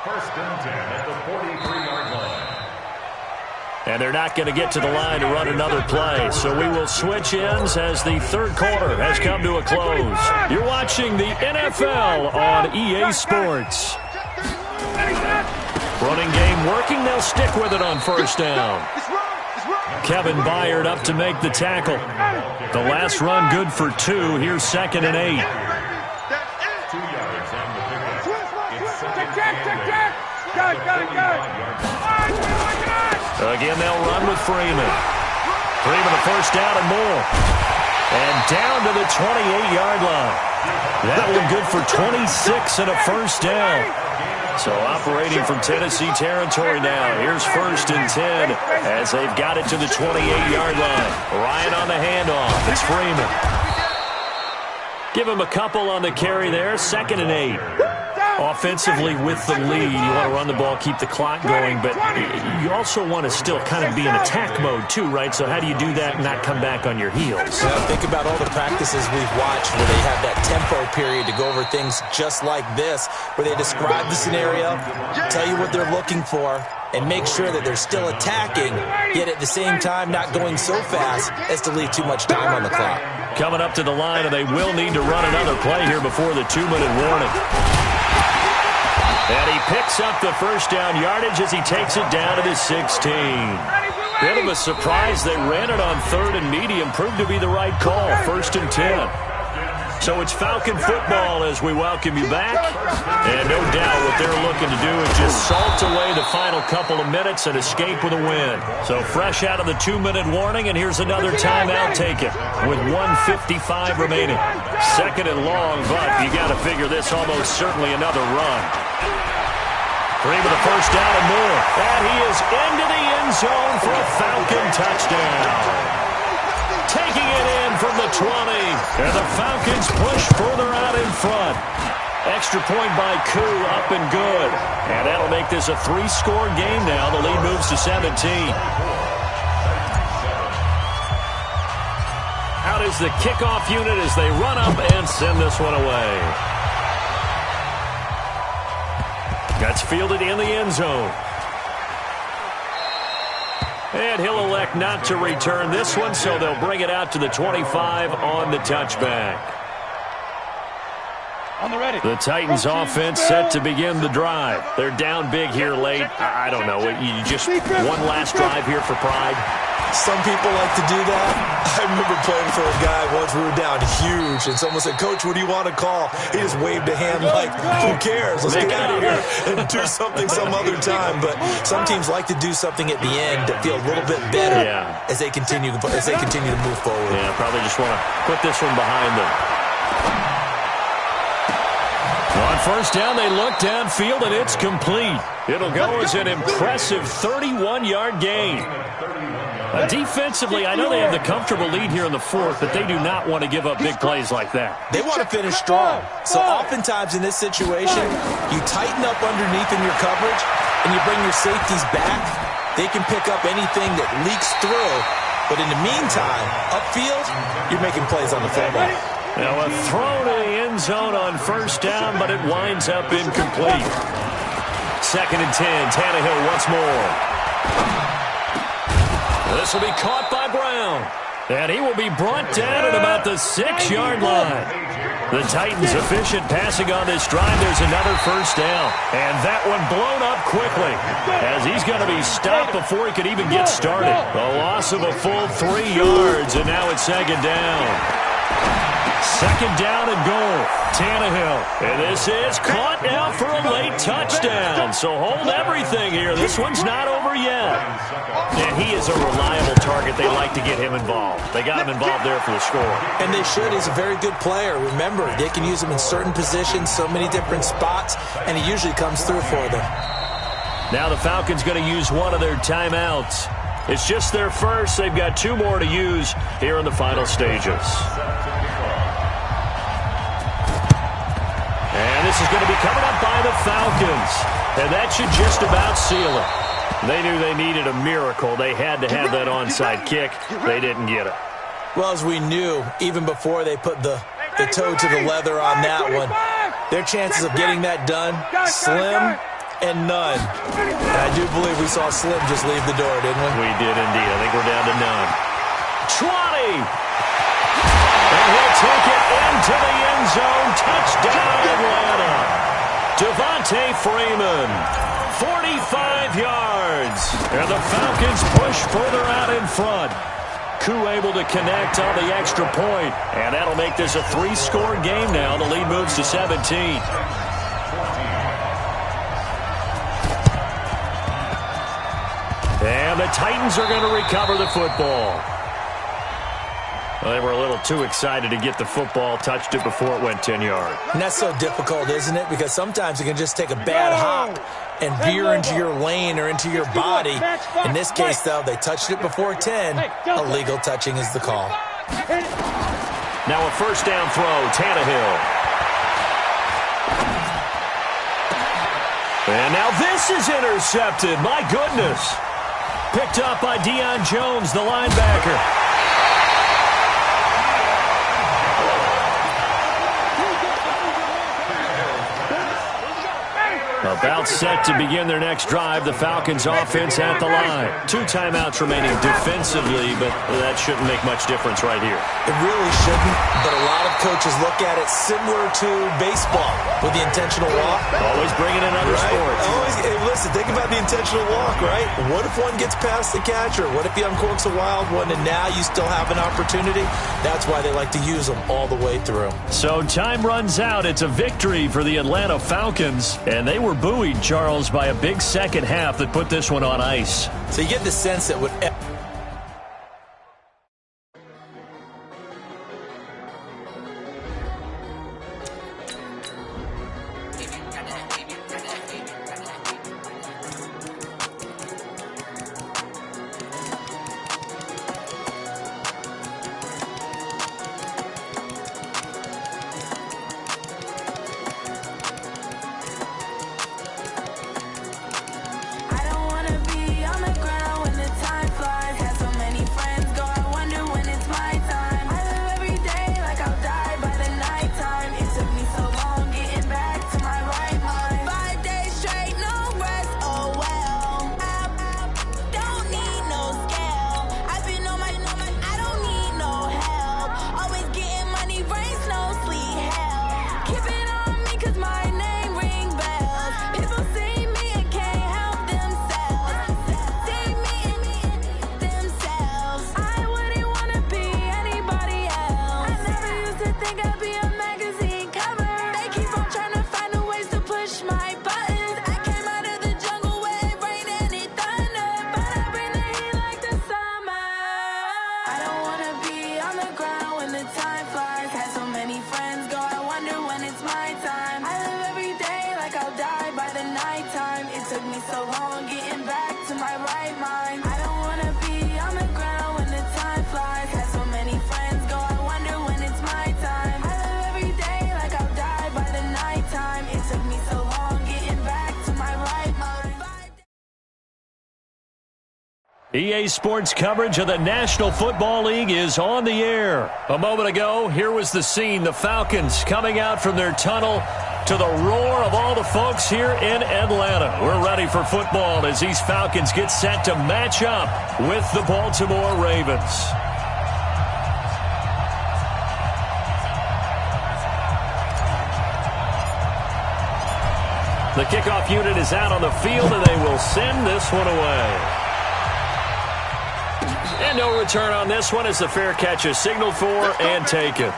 First and 10 at the 43-yard line. And they're not going to get to the line to run another play. So we will switch ends as the third quarter has come to a close. You're watching the NFL on EA Sports. Running game working. They'll stick with it on first down. Kevin Byard up to make the tackle. The last run good for 2. Here's 2nd and 8. 2 yards on the pickup. It's Check. Got it. Again, they'll run with Freeman. Freeman the first down and more. And down to the 28-yard line. That one good for 26 and a first down. So operating from Tennessee territory now. Here's 1st and 10 as they've got it to the 28-yard line. Ryan on the handoff. It's Freeman. Give him a couple on the carry there. 2nd and 8. Offensively with the lead, you want to run the ball, keep the clock going, but you also want to still kind of be in attack mode too, right? So how do you do that and not come back on your heels? Think about all the practices we've watched where they have that tempo period to go over things just like this, where they describe the scenario, tell you what they're looking for, and make sure that they're still attacking, yet at the same time not going so fast as to leave too much time on the clock. Coming up to the line, and they will need to run another play here before the 2-minute warning. And he picks up the first down yardage as he takes it down to the 16. Bit of a surprise. They ran it on 3rd and medium. Proved to be the right call. 1st and 10. So it's Falcon football as we welcome you back. And no doubt what they're looking to do is just salt away the final couple of minutes and escape with a win. So fresh out of the 2-minute warning, and here's another timeout taken with 1:55 remaining. 2nd and long, but you got to figure this almost certainly another run. Freeman the first down and more. And he is into the end zone for a Falcon touchdown. Taking it in from the 20. And the Falcons push further out in front. Extra point by Koo, up and good. And that'll make this a 3-score game now. The lead moves to 17. Out is the kickoff unit as they run up and send this one away. That's fielded in the end zone. And he'll elect not to return this one, so they'll bring it out to the 25 on the touchback. The Titans offense set to begin the drive. They're down big here late. I don't know. You just one last drive here for pride. Some people like to do that. I remember playing for a guy once. We were down huge, and someone said, "Coach, what do you want to call?" He just waved a hand like, "Who cares? Let's get out of here and do something some other time." But some teams like to do something at the end to feel a little bit better as they continue to move forward. Yeah, probably just want to put this one behind them. On first down, they look downfield, and it's complete. It'll go as an impressive 31-yard gain. Defensively, I know they have the comfortable lead here in the 4th, but they do not want to give up big plays like that. They want to finish strong. So oftentimes in this situation, you tighten up underneath in your coverage, and you bring your safeties back. They can pick up anything that leaks through. But in the meantime, upfield, you're making plays on the football. Now a throw to the end zone on first down, but it winds up incomplete. 2nd and 10, Tannehill once more. This will be caught by Brown. And he will be brought down at about the 6-yard line. The Titans efficient passing on this drive. There's another first down. And that one blown up quickly as he's going to be stopped before he could even get started. A loss of a full 3 yards, and now it's second down. Second down and goal. Tannehill. And this is caught now for a late touchdown. So hold everything here. This one's not over yet. And he is a reliable target. They like to get him involved. They got him involved there for the score. And they should. He's a very good player. Remember, they can use him in certain positions, so many different spots, and he usually comes through for them. Now the Falcons going to use one of their timeouts. It's just their first. They've got 2 more to use here in the final stages. And this is going to be covered up by the Falcons. And that should just about seal it. They knew they needed a miracle. They had to have that onside kick. They didn't get it. Well, as we knew, even before they put the toe to the leather on that one, their chances of getting that done, slim and none. And I do believe we saw Slim just leave the door, didn't we? We did indeed. I think we're down to none. 20! And he'll take it into the end zone. Touchdown, Atlanta. Devontae Freeman, 45 yards. And the Falcons push further out in front. Koo able to connect on the extra point. And that'll make this a 3-score game now. The lead moves to 17. And the Titans are going to recover the football. Well, they were a little too excited to get the football, touched it before it went 10 yards. And that's so difficult, isn't it? Because sometimes it can just take a bad hop and veer into your lane or into your body. In this case, though, they touched it before 10. Illegal touching is the call. Now a first down throw, Tannehill. And now this is intercepted. My goodness. Picked up by Deion Jones, the linebacker. About set to begin their next drive. The Falcons offense at the line. 2 timeouts remaining defensively, but that shouldn't make much difference right here. It really shouldn't, but a lot of coaches look at it similar to baseball with the intentional walk. Always bringing in other sports. Hey, listen, think about the intentional walk, right? What if one gets past the catcher? What if he uncorks a wild one and now you still have an opportunity? That's why they like to use them all the way through. So time runs out. It's a victory for the Atlanta Falcons, and they were buoyed, Charles, by a big second half that put this one on ice. So you get the sense that EA Sports coverage of the National Football League is on the air. A moment ago, here was the scene. The Falcons coming out from their tunnel to the roar of all the folks here in Atlanta. We're ready for football as these Falcons get set to match up with the Baltimore Ravens. The kickoff unit is out on the field, and they will send this one away. And no return on this one as the fair catch is signaled for and taken.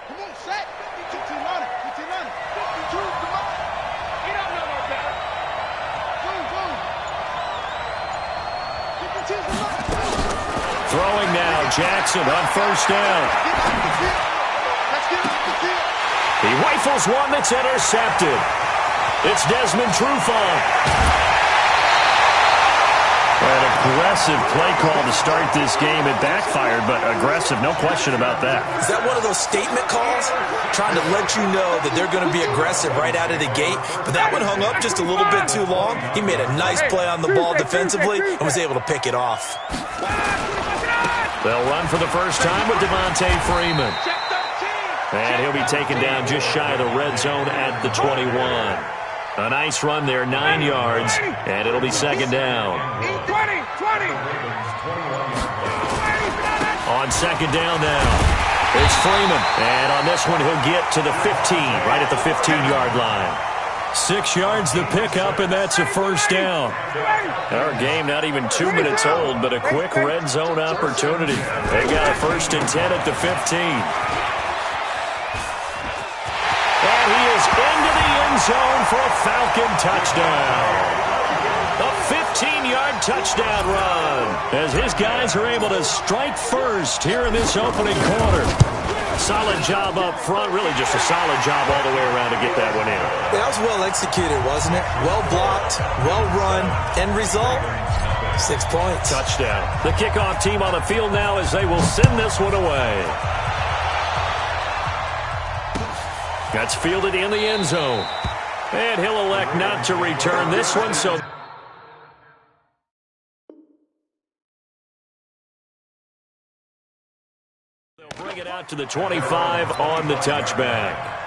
Come on, set. 52 running. 52 running. 52, come on. He don't know no better. Boom, boom. 52, come on. Throwing now, Jackson on first down. Let's get off the field. He rifles one that's intercepted. It's Desmond Trufant. An aggressive play call to start this game. It backfired, but aggressive, no question about that. Is that one of those statement calls? Trying to let you know that they're going to be aggressive right out of the gate. But that one hung up just a little bit too long. He made a nice play on the ball defensively and was able to pick it off. They'll run for the first time with Devontae Freeman. And he'll be taken down just shy of the red zone at the 21. A nice run there, 9 yards, and it'll be second down. 20. On second down now, it's Freeman. And on this one, he'll get to the 15, right at the 15-yard line. 6 yards the pickup, and that's a first down. Our game not even 2 minutes old, but a quick red zone opportunity. They got a 1st and 10 at the 15. And he is into the end zone for a Falcon touchdown. A 15-yard touchdown run as his guys are able to strike first here in this opening quarter. Solid job up front, really just a solid job all the way around to get that one in. That was well executed, wasn't it? Well blocked, well run, end result, 6 points. Touchdown. The kickoff team on the field now as they will send this one away. That's fielded in the end zone. And he'll elect not to return this one, so they'll bring it out to the 25 on the touchback.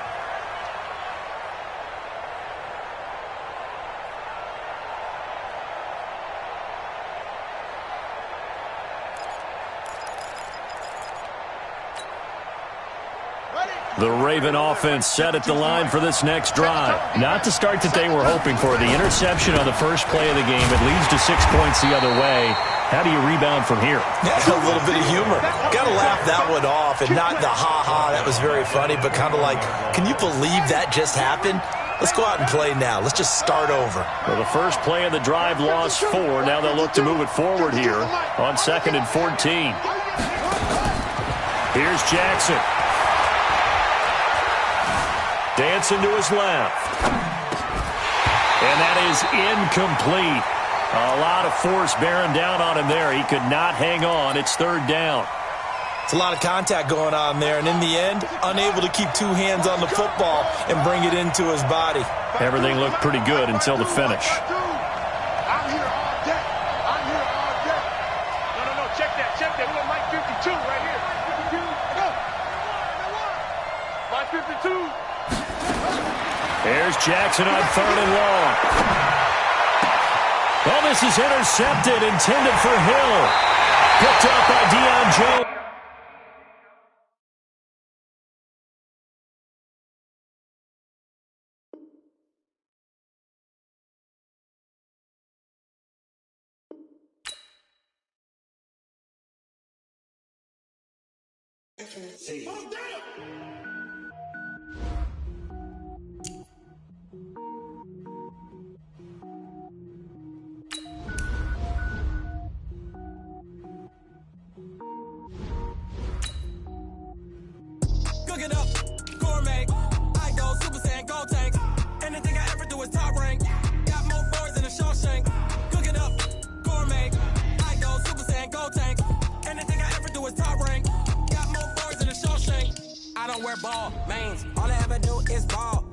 The Raven offense set at the line for this next drive. Not the start that they were hoping for. The interception on the first play of the game. It leads to 6 points the other way. How do you rebound from here? Yeah, a little bit of humor. Got to laugh that one off and not the ha-ha. That was very funny, but kind of like, can you believe that just happened? Let's go out and play now. Let's just start over. Well, the first play of the drive lost 4. Now they'll look to move it forward here on 2nd and 14. Here's Jackson. Dancing to his left. And that is incomplete. A lot of force bearing down on him there. He could not hang on. It's 3rd down. It's a lot of contact going on there, and in the end, unable to keep 2 hands on the football and bring it into his body. Everything looked pretty good until the finish. I'm here all day. I'm here all day. No, check that. We got Mike 52 right here. 52, go. Mike 52. There's Jackson on 3rd and long. Oh, this is intercepted, intended for Hill. Picked up by Deion Jones. Cook it up, gourmet. I go Super Saiyan, go tank. Anything I ever do is top rank. Got more boys than a Shawshank. Cook it up, gourmet. I go Super Saiyan, go tank. Anything I ever do is top rank. Got more boys than a Shawshank. I don't wear ball, mains. All I ever do is ball.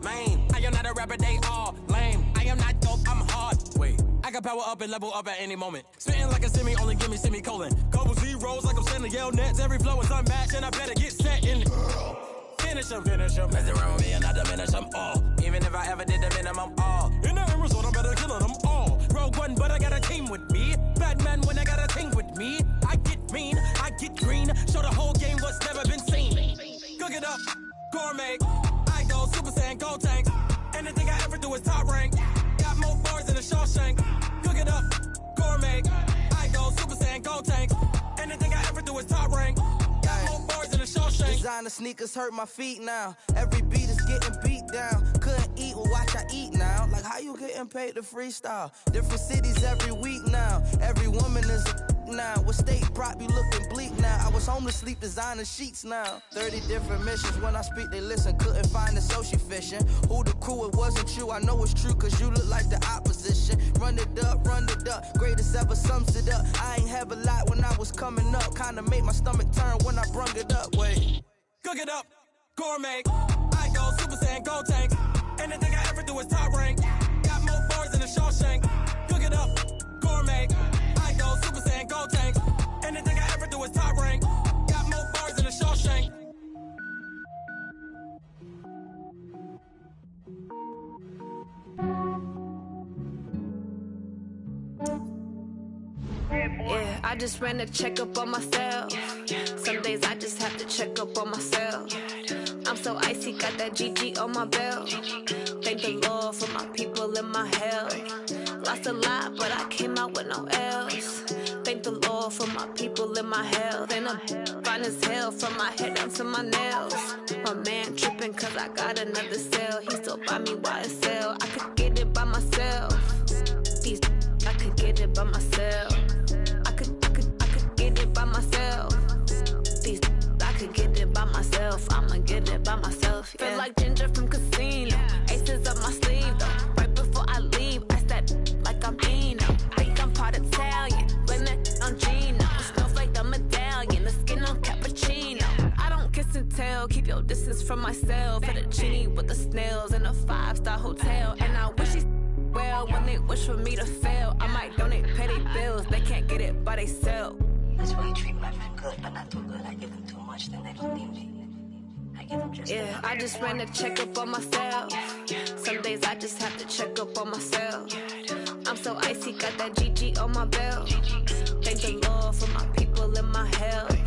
power up and level up at any moment. Spitting like a semi, only give me semicolon. Couple zeros like I'm sending yell nets. Every flow is unmatched and I better get set in. Finish them. Mess around with me and I diminish them all. Even if I ever did the minimum all. In the end result, I better kill them all. Rogue One, but I got a team with me. Batman when I got a team with me. I get mean, I get green. Show the whole game what's never been seen. Cook it up, gourmet. I go Super Saiyan, Gold Tank. Anything I ever do is top rank. Got more bars than a Shawshank. Cook it up, gourmet. I go Super Saiyan, Gold Tank. Anything I ever do is top rank. Got more bars than a Shawshank. Designer sneakers hurt my feet now. Every beat is getting beat down. Couldn't eat, well watch I eat now. Like how you getting paid to freestyle? Different cities every week now. Every woman is a now. What state prop you looking bleak now? I was home to sleep designer sheets now. 30 different missions. When I speak they listen. Couldn't find it so she fishing. Who the crew? It wasn't you. I know it's true cause you look like the opposition. Run it up. Greatest ever sums it up. I ain't have a lot when I was coming up. Kinda made my stomach turn when I brung it up. Wait. Cook it up, gourmet. I go Super Saiyan, Gold Tank. Anything I ever do is top rank. Got more bars than a Shawshank. Cook it up, gourmet. I go Super Saiyan, Gold Tank. Anything I ever do is top rank. Got more bars than a Shawshank. Yeah, I just ran a checkup on myself. Some days I just have to check up on myself. I'm so icy, got that GG on my belt. Thank the Lord for my people in my health. Lost a lot, but I came out with no L's. Thank the Lord for my people in my health. And I'm fine as hell from my head down to my nails. My man tripping cause I got another cell. He still buy me YSL. I could get it by myself. These I could get it by myself. I could get it by myself. These I could get it by myself. I'ma get it by myself. Yeah. Feel like Ginger from Casino. Aces up my sleeve though. Right before I leave, I step like I'm Dino. Think I'm part Italian. Blame that on Gino. Snowflake the medallion. The skin on cappuccino. I don't kiss and tell. Keep your distance from myself. At a genie with the snails in a 5-star hotel. And I wish he's well when they wish for me to fail. I might donate petty bills. They can't get it by themselves. That's why you treat my friend good, but not too good. I give them too much, then they don't need me. I give them just yeah, I just ran a checkup on myself. Some days I just have to check up on myself. I'm so icy, got that GG on my belt. Thank the Lord for my people in my health.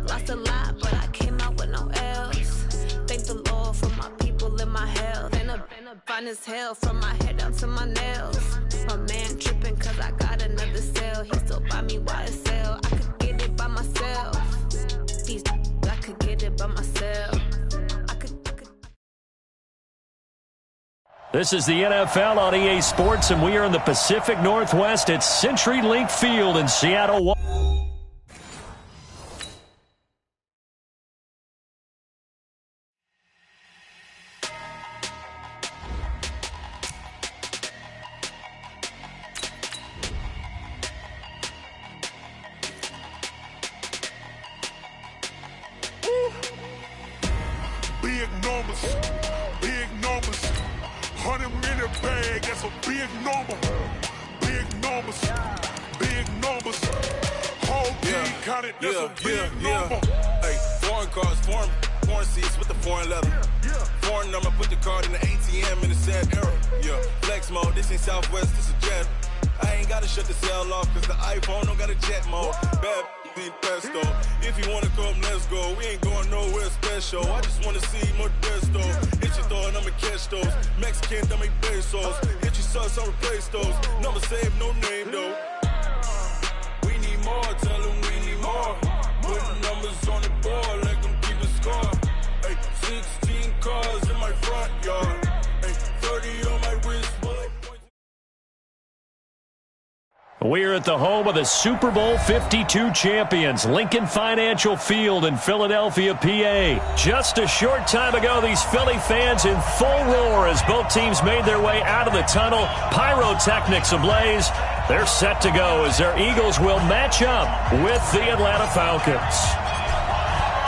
Lost a lot, but I came out with no L's. Thank the Lord for my people in my health. And I'm fine as hell from my head down to my nails. My man tripping cause I got another cell. He still buy me YSL. I could get it by myself. These I could get it by myself. This is the NFL on EA Sports, and we are in the Pacific Northwest at CenturyLink Field in Seattle. Big numbers, 100-minute bag, that's a big number. Big numbers, whole team counted, that's a big number. Hey, foreign cars, foreign seats with the foreign leather. Foreign number, put the card in the ATM in the sad era. Yeah, flex mode, this ain't Southwest, this is Jet. I ain't gotta shut the cell off, cause the iPhone don't got a jet mode. Bad need pesto. If you wanna come, let's go. We ain't going nowhere special. I just wanna see more Modesto. Hit your thought, I'ma catch those. Mexican, dummy pesos. Hit your sauce, I'll replace those. Number save, no name though. We need more, tell them we need more. Put numbers on the board, let them keep a score. Hey, 16 cars in my front yard. Hey, 30 on my wrist. We're at the home of the Super Bowl 52 champions, Lincoln Financial Field in Philadelphia, PA. Just a short time ago, these Philly fans in full roar as both teams made their way out of the tunnel. Pyrotechnics ablaze. They're set to go as their Eagles will match up with the Atlanta Falcons.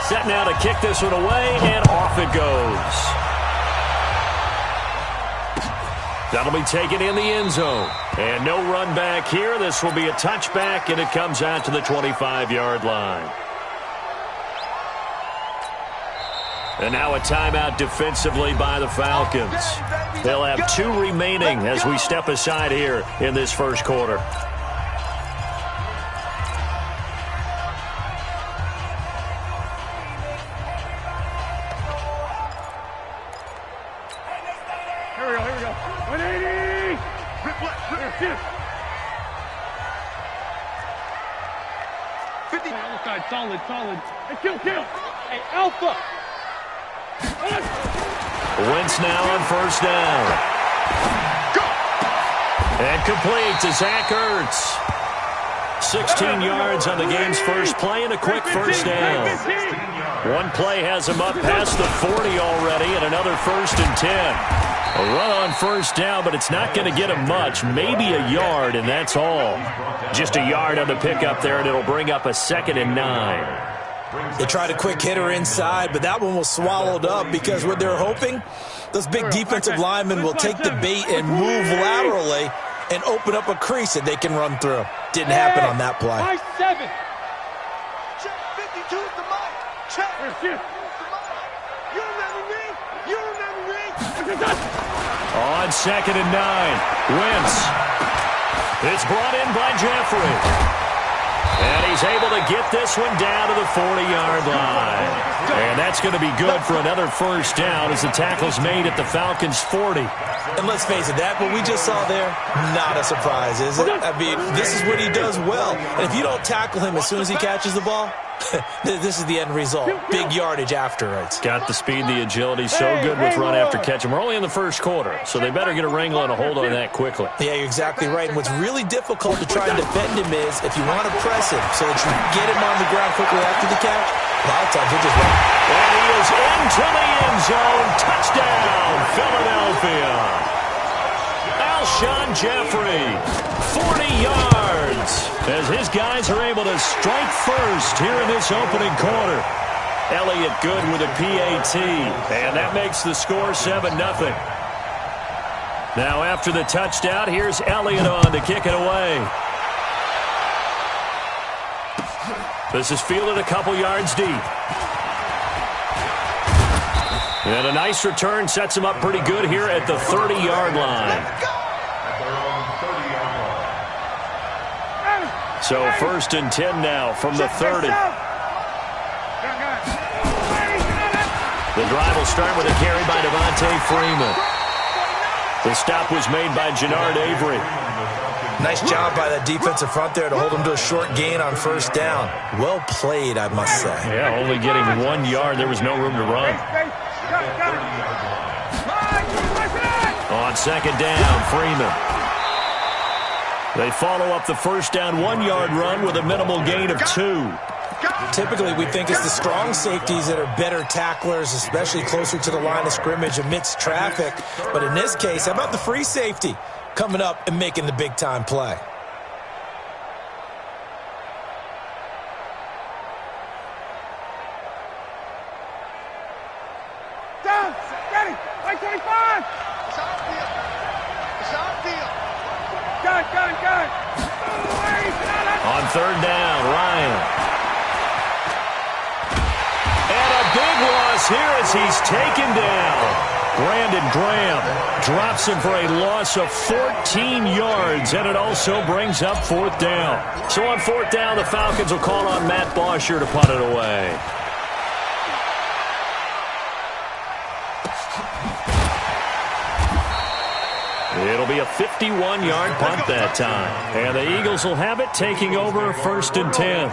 Set now to kick this one away, and off it goes. That'll be taken in the end zone. And no run back here. This will be a touchback, and it comes out to the 25-yard line. And now a timeout defensively by the Falcons. They'll have 2 remaining as we step aside here in this first quarter. Here we go. 180! Here. 50. Outside, solid. Hey, kill. Hey, Alpha! Wentz now on first down. And complete to Zach Ertz. 16 yards on the game's first play and a quick first down. One play has him up past the 40 already, and another 1st and 10. A run on first down, but it's not going to get him much. Maybe a yard, and that's all. Just a yard on the pickup there, and it'll bring up a 2nd and 9. They tried a quick hitter inside, but that one was swallowed up because what they're hoping, those big defensive linemen will take the bait and move laterally and open up a crease that they can run through. Didn't happen on that play. 5-7. Check 52 is the mic. Check. You remember me? On 2nd and 9, Wentz. It's brought in by Jeffrey. And he's able to get this one down to the 40-yard line. And that's going to be good for another first down as the tackle's made at the Falcons' 40. And let's face it, what we just saw there, not a surprise, is it? I mean, this is what he does well. And if you don't tackle him as soon as he catches the ball, this is the end result. Big yardage afterwards. Got the speed, the agility, so good with run after catch. And we're only in the first quarter, so they better get a wrangle and a hold on that quickly. Yeah, you're exactly right. And what's really difficult to try and defend him is if you want to press him so that you get him on the ground quickly after the catch, a lot of times he'll just run. And he is into the end zone. Touchdown, Philadelphia. Alshon Jeffrey, 40 yards, as his guys are able to strike first here in this opening quarter. Elliott good with a PAT, and that makes the score 7-0. Now after the touchdown, here's Elliott on to kick it away. This is fielded a couple yards deep. And a nice return sets him up pretty good here at the 30-yard line. So 1st and 10 now from the 30. The drive will start with a carry by Devontae Freeman. The stop was made by Jannard Avery. Nice job by the defensive front there to hold him to a short gain on first down. Well played, I must say. Yeah, only getting 1 yard. There was no room to run. On 2nd down, Freeman. They follow up the first down 1-yard run with a minimal gain of 2. Typically, we think it's the strong safeties that are better tacklers, especially closer to the line of scrimmage amidst traffic. But in this case, how about the free safety coming up and making the big-time play? Down, ready, 25. It's our deal. It's our deal. Gun. On 3rd down, Ryan. And a big loss here as he's taken down. Brandon Graham drops him for a loss of 14 yards, and it also brings up 4th down. So on 4th down, the Falcons will call on Matt Bosher to punt it away. It'll be a 51-yard punt that time. And the Eagles will have it, taking over 1st and 10.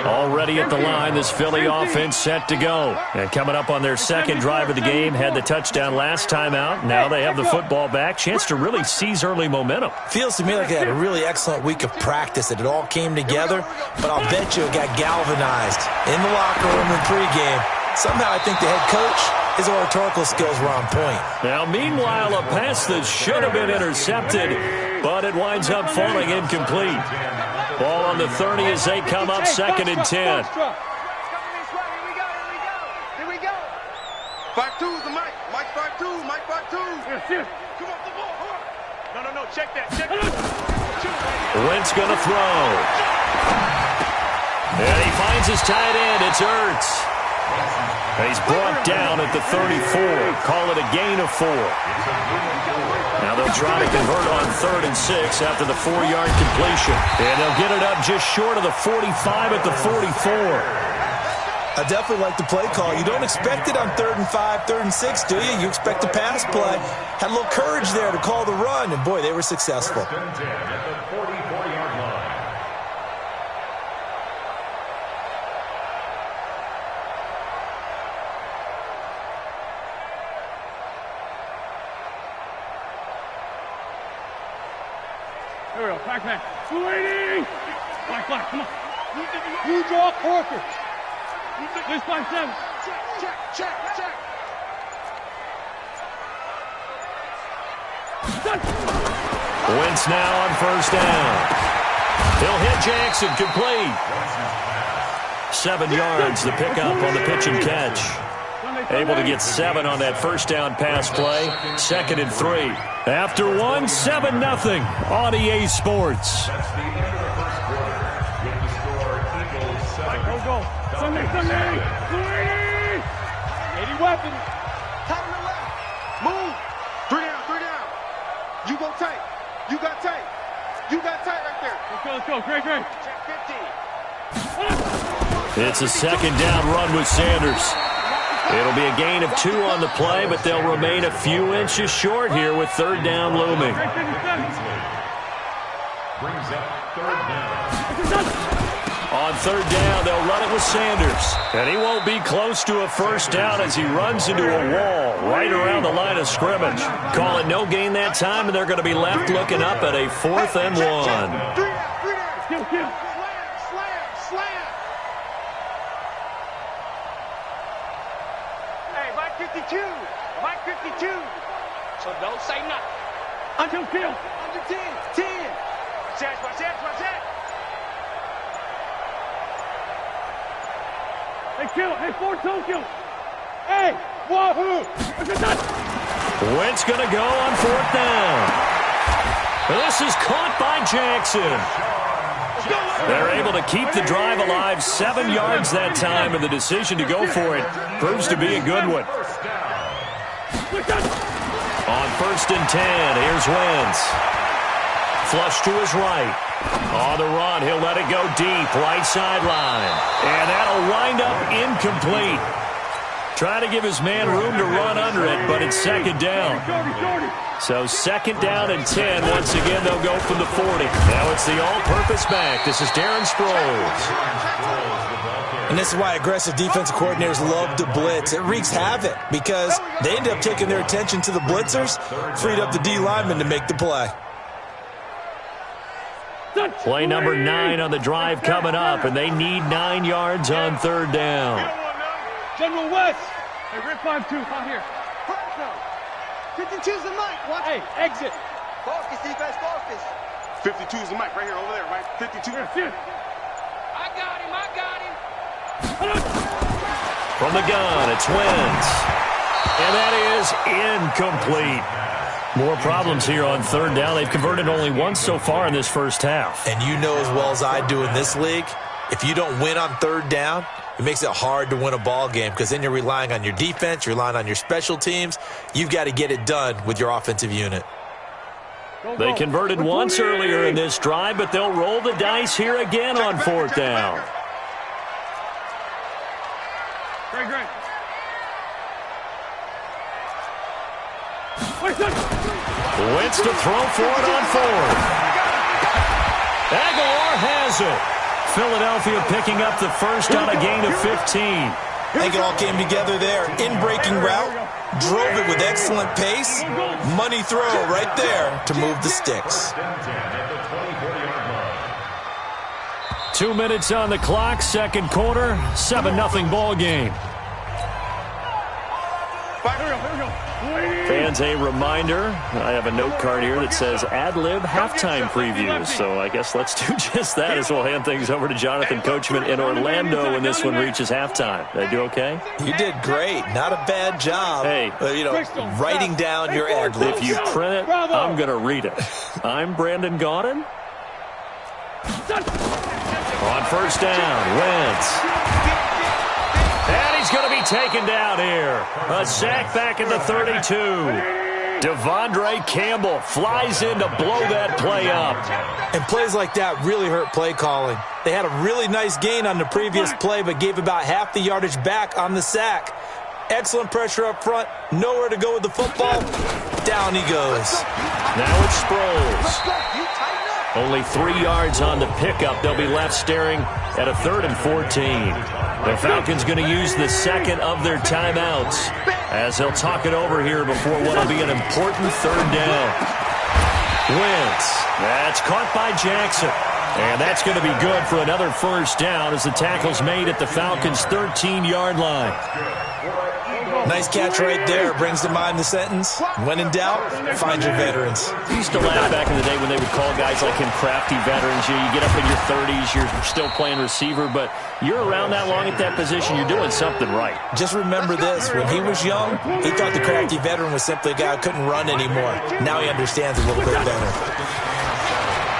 Already at the line, this Philly offense set to go. And coming up on their 2nd drive of the game, had the touchdown last time out. Now they have the football back. Chance to really seize early momentum. Feels to me like they had a really excellent week of practice, that it all came together. But I'll bet you it got galvanized in the locker room in pregame. Somehow I think the head coach, his oratorical skills were on point. Now, meanwhile, a pass that should have been intercepted, but it winds up falling incomplete. Ball on the 30 as they come up 2nd and 10. Here we go. 5-2 is the mic. Mike 5-2. No, check that. Wentz going to throw. And he finds his tight end. It's Ertz. And he's brought down at the 34. Call it a gain of 4. Now they'll try to convert on 3rd and 6 after the 4-yard completion. And they'll get it up just short of the 45 at the 44. I definitely like the play call. You don't expect it on 3rd and 5, 3rd and 6, do you? You expect a pass play. Had a little courage there to call the run, and boy, they were successful. At the 44-yard line. Here we go, back. 280! Black, come on. You draw Corker. This by 7. Check. Wentz now on 1st down. He'll hit Jackson, complete. 7 yards, the pickup on the pitch and catch. Able to get 7 on that 1st down pass play. 2nd and 3. After 1, 7-0 on EA Sports. That's the end of the first quarter. With the score Eagles 7. Go. Sunday. 80 weapons. Tight on the left. Move. 3 down. You go tight. You got tight right there. Let's go. Great. Check 50. It's a 2nd down run with Sanders. It'll be a gain of 2 on the play, but they'll remain a few inches short here with 3rd down looming. Brings up 3rd down. On 3rd down, they'll run it with Sanders. And he won't be close to a 1st down as he runs into a wall right around the line of scrimmage. Call it no gain that time, and they're going to be left looking up at a 4th and 1. Kill. Slam. Hey, Mike 52. So don't say nothing. Until kill. Under 10. Watch that. Hey, kill. Hey, 4-2 kill. Hey, wahoo. Wentz going to go on 4th down. This is caught by Jackson. They're able to keep the drive alive 7 yards that time, and the decision to go for it proves to be a good one. On 1st and 10, here's Wentz. Flush to his right. On the run, he'll let it go deep, right sideline. And that'll wind up incomplete. Try to give his man room to run under it, but it's 2nd down. So 2nd down and 10. Once again, they'll go from the 40. Now it's the all-purpose back. This is Darren Sproles. And this is why aggressive defensive coordinators love to blitz. It wreaks havoc because they end up taking their attention to the blitzers, freed up the D lineman to make the play. Play number 9 on the drive coming up, and they need 9 yards on 3rd down. General West. Hey, Rip 5-2, out here. 52's the mic. Watch. Hey, exit. Focus, defense, focus. 52's the mic right here, over there, right? 52. I got him. From the gun, it's Wentz. And that is incomplete. More problems here on 3rd down. They've converted only once so far in this first half. And you know as well as I do in this league, if you don't win on 3rd down, it makes it hard to win a ball game because then you're relying on your defense, you're relying on your special teams. You've got to get it done with your offensive unit. They converted once earlier in this drive, but they'll roll the dice here again on 4th down. Great. Wentz to throw for it on 4th. Aguilar has it. Philadelphia picking up the first on a gain of 15. I think it all came together there. In-breaking route, drove it with excellent pace. Money throw right there to move the sticks. 2 minutes on the clock, 2nd quarter, 7-0 ball game. Fans, a reminder, I have a note card here that says ad-lib halftime previews, so I guess let's do just that as we'll hand things over to Jonathan Coachman in Orlando when this one reaches halftime. Did I do okay? You did great. Not a bad job. Hey, writing down your ad-libs. If you print it, I'm going to read it. I'm Brandon Gaudin. On first down, Wentz. And he's going to be taken down here. A sack back at the 32. Devondre Campbell flies in to blow that play up. And plays like that really hurt play calling. They had a really nice gain on the previous play, but gave about half the yardage back on the sack. Excellent pressure up front. Nowhere to go with the football. Down he goes. Now it's Sproles. Only 3 yards on the pickup. They'll be left staring at a 3rd and 14. The Falcons going to use the second of their timeouts as they'll talk it over here before what will be an important 3rd down. Wentz. That's caught by Jackson. And that's going to be good for another first down as the tackle's made at the Falcons' 13-yard line. Nice catch right there. Brings to mind the sentence, when in doubt, find your veterans. I used to laugh back in the day when they would call guys like him crafty veterans. You get up in your 30s, you're still playing receiver, but you're around that long at that position, you're doing something right. Just remember this. When he was young, he thought the crafty veteran was simply a guy who couldn't run anymore. Now he understands a little bit better.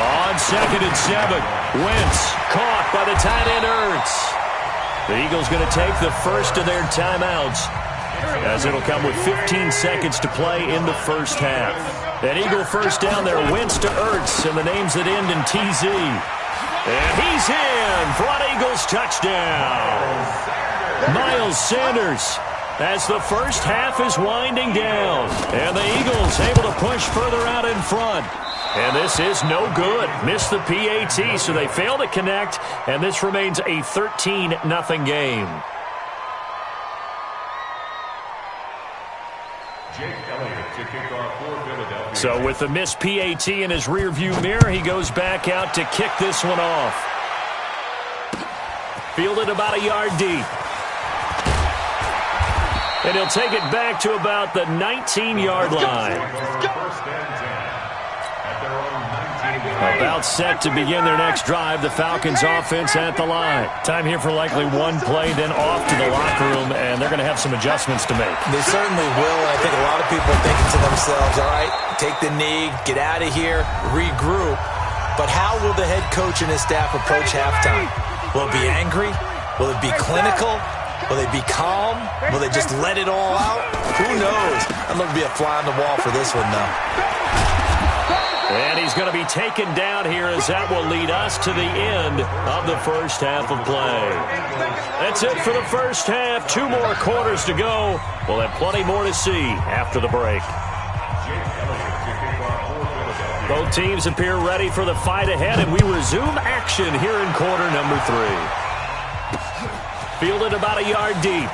On 2nd and 7, Wentz caught by the tight end Ertz. The Eagles going to take the first of their timeouts, as it'll come with 15 seconds to play in the first half. An Eagle first down there, Wentz to Ertz, and the names that end in TZ. And he's in for an Eagles touchdown. Miles Sanders, as the first half is winding down. And the Eagles able to push further out in front. And this is no good. Missed the PAT, so they fail to connect, and this remains a 13-0 game. So with the missed PAT in his rearview mirror, he goes back out to kick this one off. Fielded about a yard deep. And he'll take it back to about the 19-yard line. About set to begin their next drive, the Falcons offense at the line. Time here for likely one play, then off to the locker room, and they're going to have some adjustments to make. They certainly will, and I think a lot of people are thinking to themselves, all right, take the knee, get out of here, regroup. But how will the head coach and his staff approach halftime? Will it be angry? Will it be clinical? Will they be calm? Will they just let it all out? Who knows? I'd love to be a fly on the wall for this one, though. And he's going to be taken down here as that will lead us to the end of the first half of play. That's it for the first half. 2 more quarters to go. We'll have plenty more to see after the break. Both teams appear ready for the fight ahead, and we resume action here in quarter number 3. Fielded about a yard deep.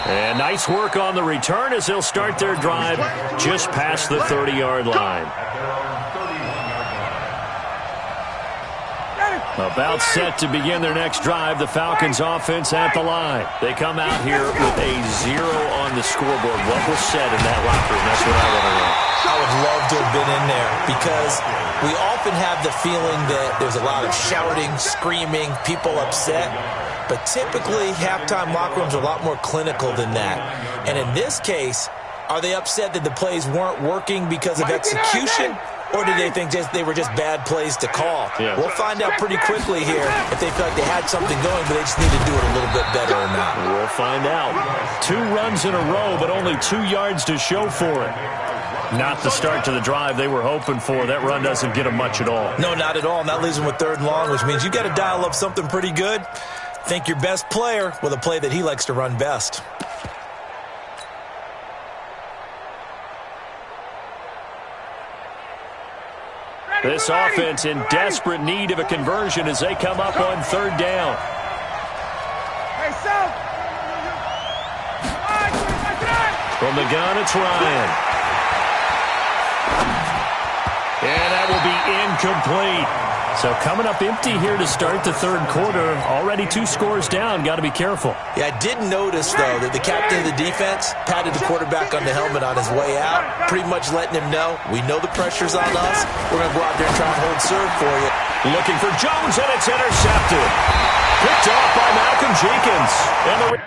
And nice work on the return as they'll start their drive just past the 30-yard line. About set to begin their next drive, the Falcons offense at the line. They come out here with a 0 on the scoreboard. What was said in that locker room? That's what I want to know. I would love to have been in there because we often have the feeling that there's a lot of shouting, screaming, people upset. But typically, halftime locker rooms are a lot more clinical than that. And in this case, are they upset that the plays weren't working because of execution? Or do they think they were just bad plays to call? Yeah. We'll find out pretty quickly here if they feel like they had something going, but they just need to do it a little bit better or not. We'll find out. 2 runs in a row, but only 2 yards to show for it. Not the start to the drive they were hoping for. That run doesn't get them much at all. No, not at all. And that leaves them with 3rd and long, which means you got to dial up something pretty good. Think your best player with a play that he likes to run best. This offense in desperate need of a conversion as they come up on 3rd down. From the gun, it's Ryan. And that will be incomplete. So coming up empty here to start the third quarter. Already 2 scores down. Got to be careful. Yeah, I did notice, though, that the captain of the defense patted the quarterback on the helmet on his way out, pretty much letting him know, we know the pressure's on us. We're going to go out there and try and hold serve for you. Looking for Jones, and it's intercepted. Picked off by Malcolm Jenkins. And the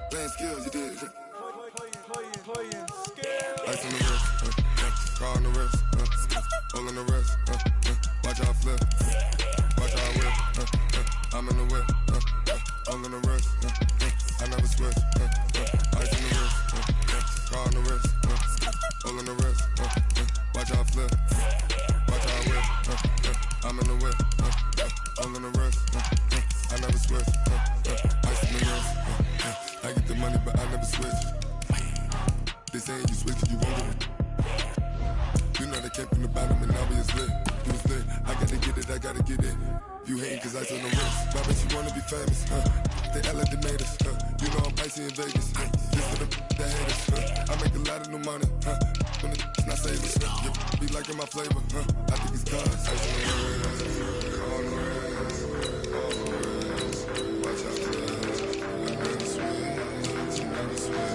Playing skills, you did. Ice on the wrist, car on the wrist, all on the wrist, watch out flip, watch out whip, I'm in the whip, all on the wrist, I never switch, ice on the wrist, car on the wrist, all on the wrist, watch out flip, watch out whip, I'm in the whip, all on the wrist, I never switch, ice on the wrist, I get the money but I never switch. They saying you switch and you won't get it. You know they came from the bottom and now we is lit. You was lit, I gotta get it, I gotta get it. You hating cause ice on the wrist. Why bet you wanna be famous, They elevated us, You know I'm icy in Vegas, This for the haters, I make a lot of new money, When it's not savers, You be liking my flavor, I think it's cause ice on the wrist, on the wrist, on the wrist. Watch out for us, I never switch, I never switch.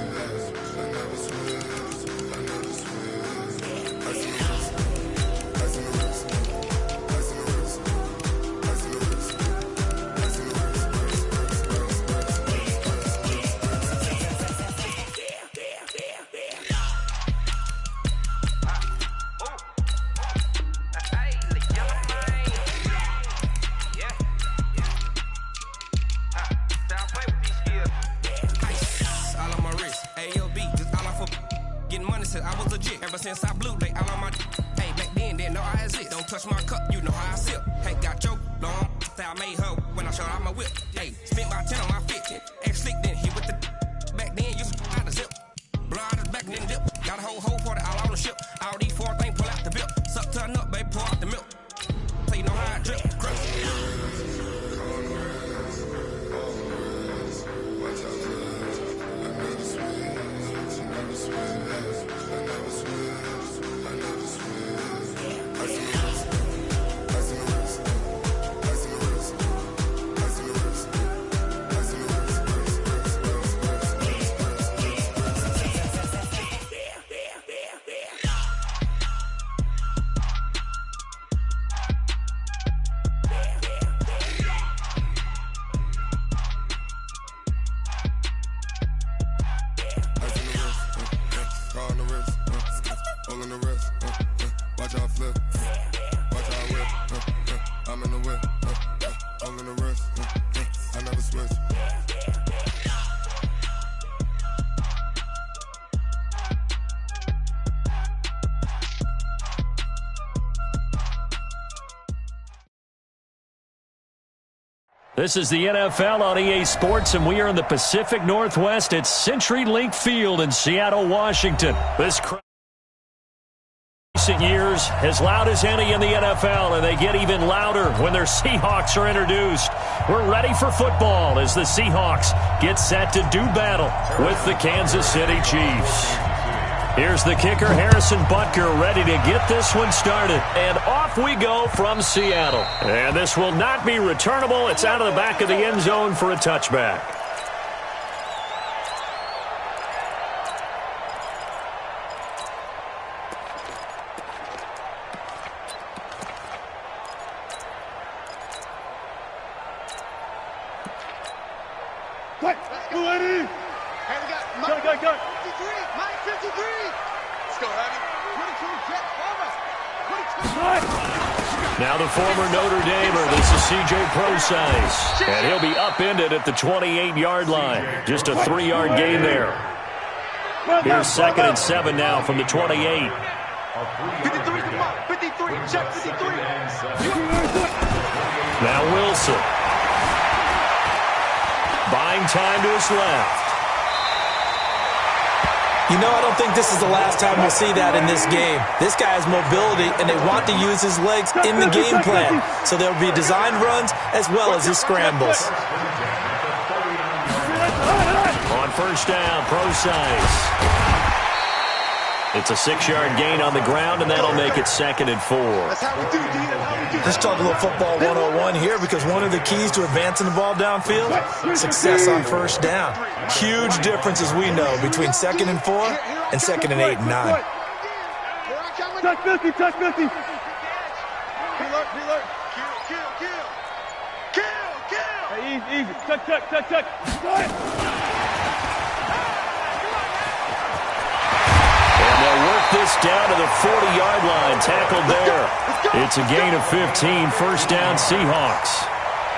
Since I blew, they all on my hey, back then, didn't know I exist. Don't touch my cup, you know how I sip. Hey, got your long, I made her when I showed out my whip. Hey, spent my 10 on my 15. Ex slick, then hit with the back then, used to out the zip. Blow out his back and then dip. Got a whole party all on the ship. All these 4 things, pull out the bip. Suck turn up, baby, pour out the milk. So you know how I drip. Crush. This is the NFL on EA Sports, and we are in the Pacific Northwest at CenturyLink Field in Seattle, Washington. This crowd recent years as loud as any in the NFL, and they get even louder when their Seahawks are introduced. We're ready for football as the Seahawks get set to do battle with the Kansas City Chiefs. Here's the kicker, Harrison Butker, ready to get this one started. And off we go from Seattle. And this will not be returnable. It's out of the back of the end zone for a touchback. Go. 53, Mike 53. Let's go, Abby. 22, Jet, over. 22. Now the former Notre Damer, this is C.J. Prosise. And he'll be upended at the 28-yard line. Just a 3-yard gain there. Here's 2nd and 7 now from the 28. 53, come on. 53, check 53. Now Wilson. Buying time to his left. You know, I don't think this is the last time we'll see that in this game. This guy has mobility, and they want to use his legs in the game plan. So there'll be designed runs as well as his scrambles. On first down, Procise. It's a 6-yard gain on the ground, and that'll make it 2nd and 4. That's how we do, D. That's how we do. Let's talk a little football 101 here, because one of the keys to advancing the ball downfield, success on first down. Huge difference, as we know, between 2nd and 4 and 2nd and 8 and 9. Touch 50, touch 50. Kill. Hey, easy. Touch. They'll work this down to the 40-yard line. Tackled there. It's a gain of 15. First down, Seahawks.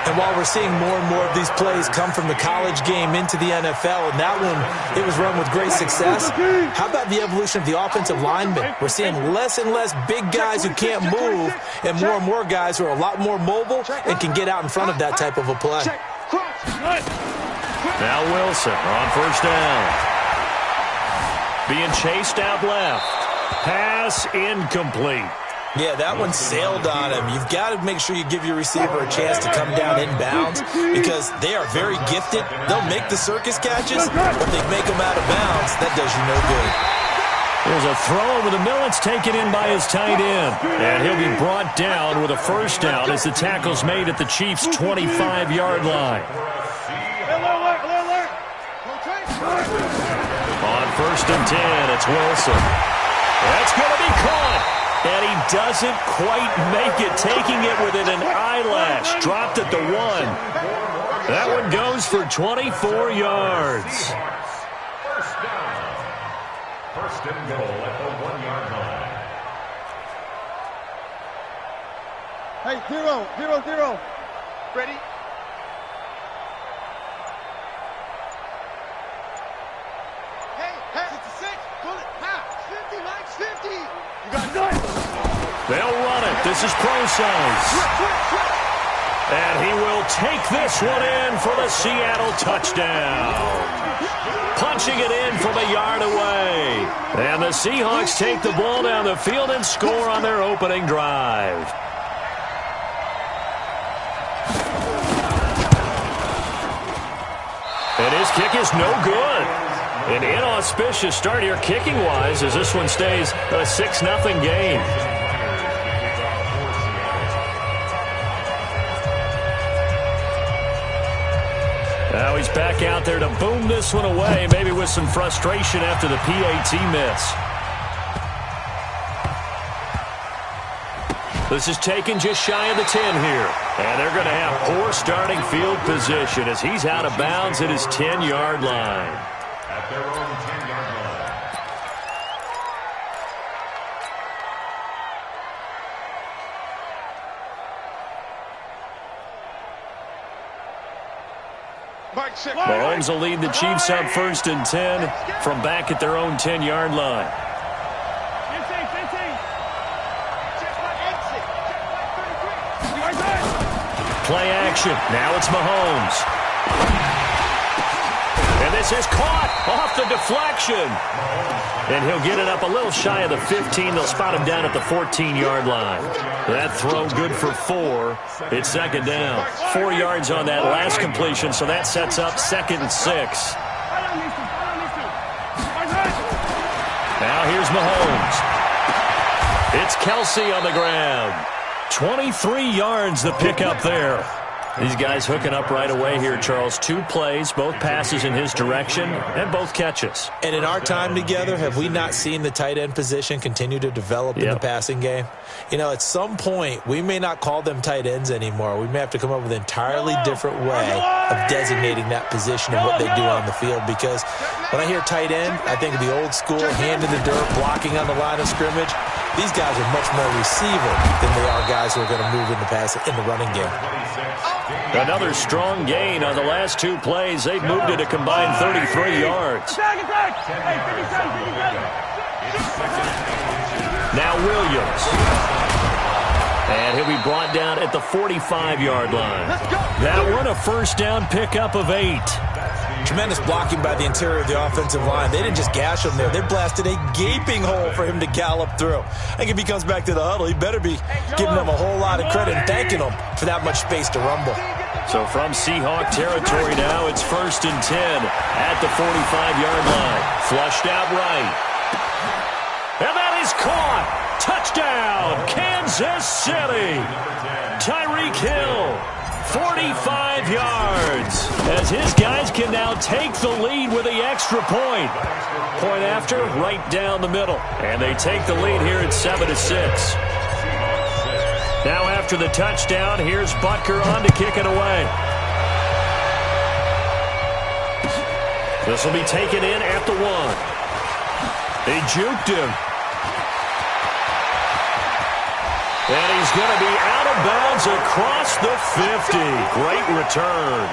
And while we're seeing more and more of these plays come from the college game into the NFL, and that one, it was run with great success, how about the evolution of the offensive linemen? We're seeing less and less big guys who can't move and more guys who are a lot more mobile and can get out in front of that type of a play. Now Wilson on first down. Being chased out left. Pass incomplete. Yeah, that one sailed on him. You've got to make sure you give your receiver a chance to come down inbounds because they are very gifted. They'll make the circus catches, but if they make them out of bounds, that does you no good. There's a throw over the middle. It's taken in by his tight end. And he'll be brought down with a first down as the tackle's made at the Chiefs' 25-yard line. On first and 10, it's Wilson. That's going to be caught. And he doesn't quite make it, taking it within an eyelash. Dropped at the 1. That one goes for 24 yards. First down. First and goal at the 1-yard line. Hey, 0. Ready? Hey, 66. Pull it. Pass. 50, Max. 50. You got it. They'll run it. This is Procise. And he will take this one in for the Seattle touchdown. Punching it in from a yard away. And the Seahawks take the ball down the field and score on their opening drive. And his kick is no good. An inauspicious start here kicking-wise as this one stays a 6-0 game. Now he's back out there to boom this one away, maybe with some frustration after the PAT miss. This is taken just shy of the 10 here. And they're going to have poor starting field position as he's out of bounds at his 10-yard line. At their own 10-yard line. Mahomes will lead the Chiefs up first and 10 from back at their own 10-yard line. Play action. Now it's Mahomes. And this is caught off the deflection. And he'll get it up a little shy of the 15. They'll spot him down at the 14-yard line. That throw good for 4. It's second down. 4 yards on that last completion, so that sets up 2nd and 6. Now here's Mahomes. It's Kelsey on the ground. 23 yards the pickup there. These guys hooking up right away here, Charles. 2 plays, both passes in his direction, and both catches. And in our time together, have we not seen the tight end position continue to develop in the passing game? You know, at some point, we may not call them tight ends anymore. We may have to come up with an entirely different way of designating that position and what they do on the field. Because when I hear tight end, I think of the old school, hand in the dirt, blocking on the line of scrimmage. These guys are much more receiver than they are guys who are going to move in the running game. Another strong gain on the last 2 plays. They've moved it a combined 33 yards. Now Williams. And he'll be brought down at the 45-yard line. That one a first down pickup of 8. Tremendous blocking by the interior of the offensive line. They didn't just gash him there. They blasted a gaping hole for him to gallop through. I think if he comes back to the huddle, he better be giving them a whole lot of credit and thanking them for that much space to rumble. So from Seahawk territory now, it's 1st and 10 at the 45-yard line. Flushed out right. And that is caught. Touchdown, Kansas City. Tyreek Hill, 45 yards. As his guys can now take the lead with the extra point. Point after, right down the middle. And they take the lead here at 7-6. Now after the touchdown, here's Butker on to kick it away. This will be taken in at the 1. They juked him. And he's going to be out of bounds across the 50. Great return.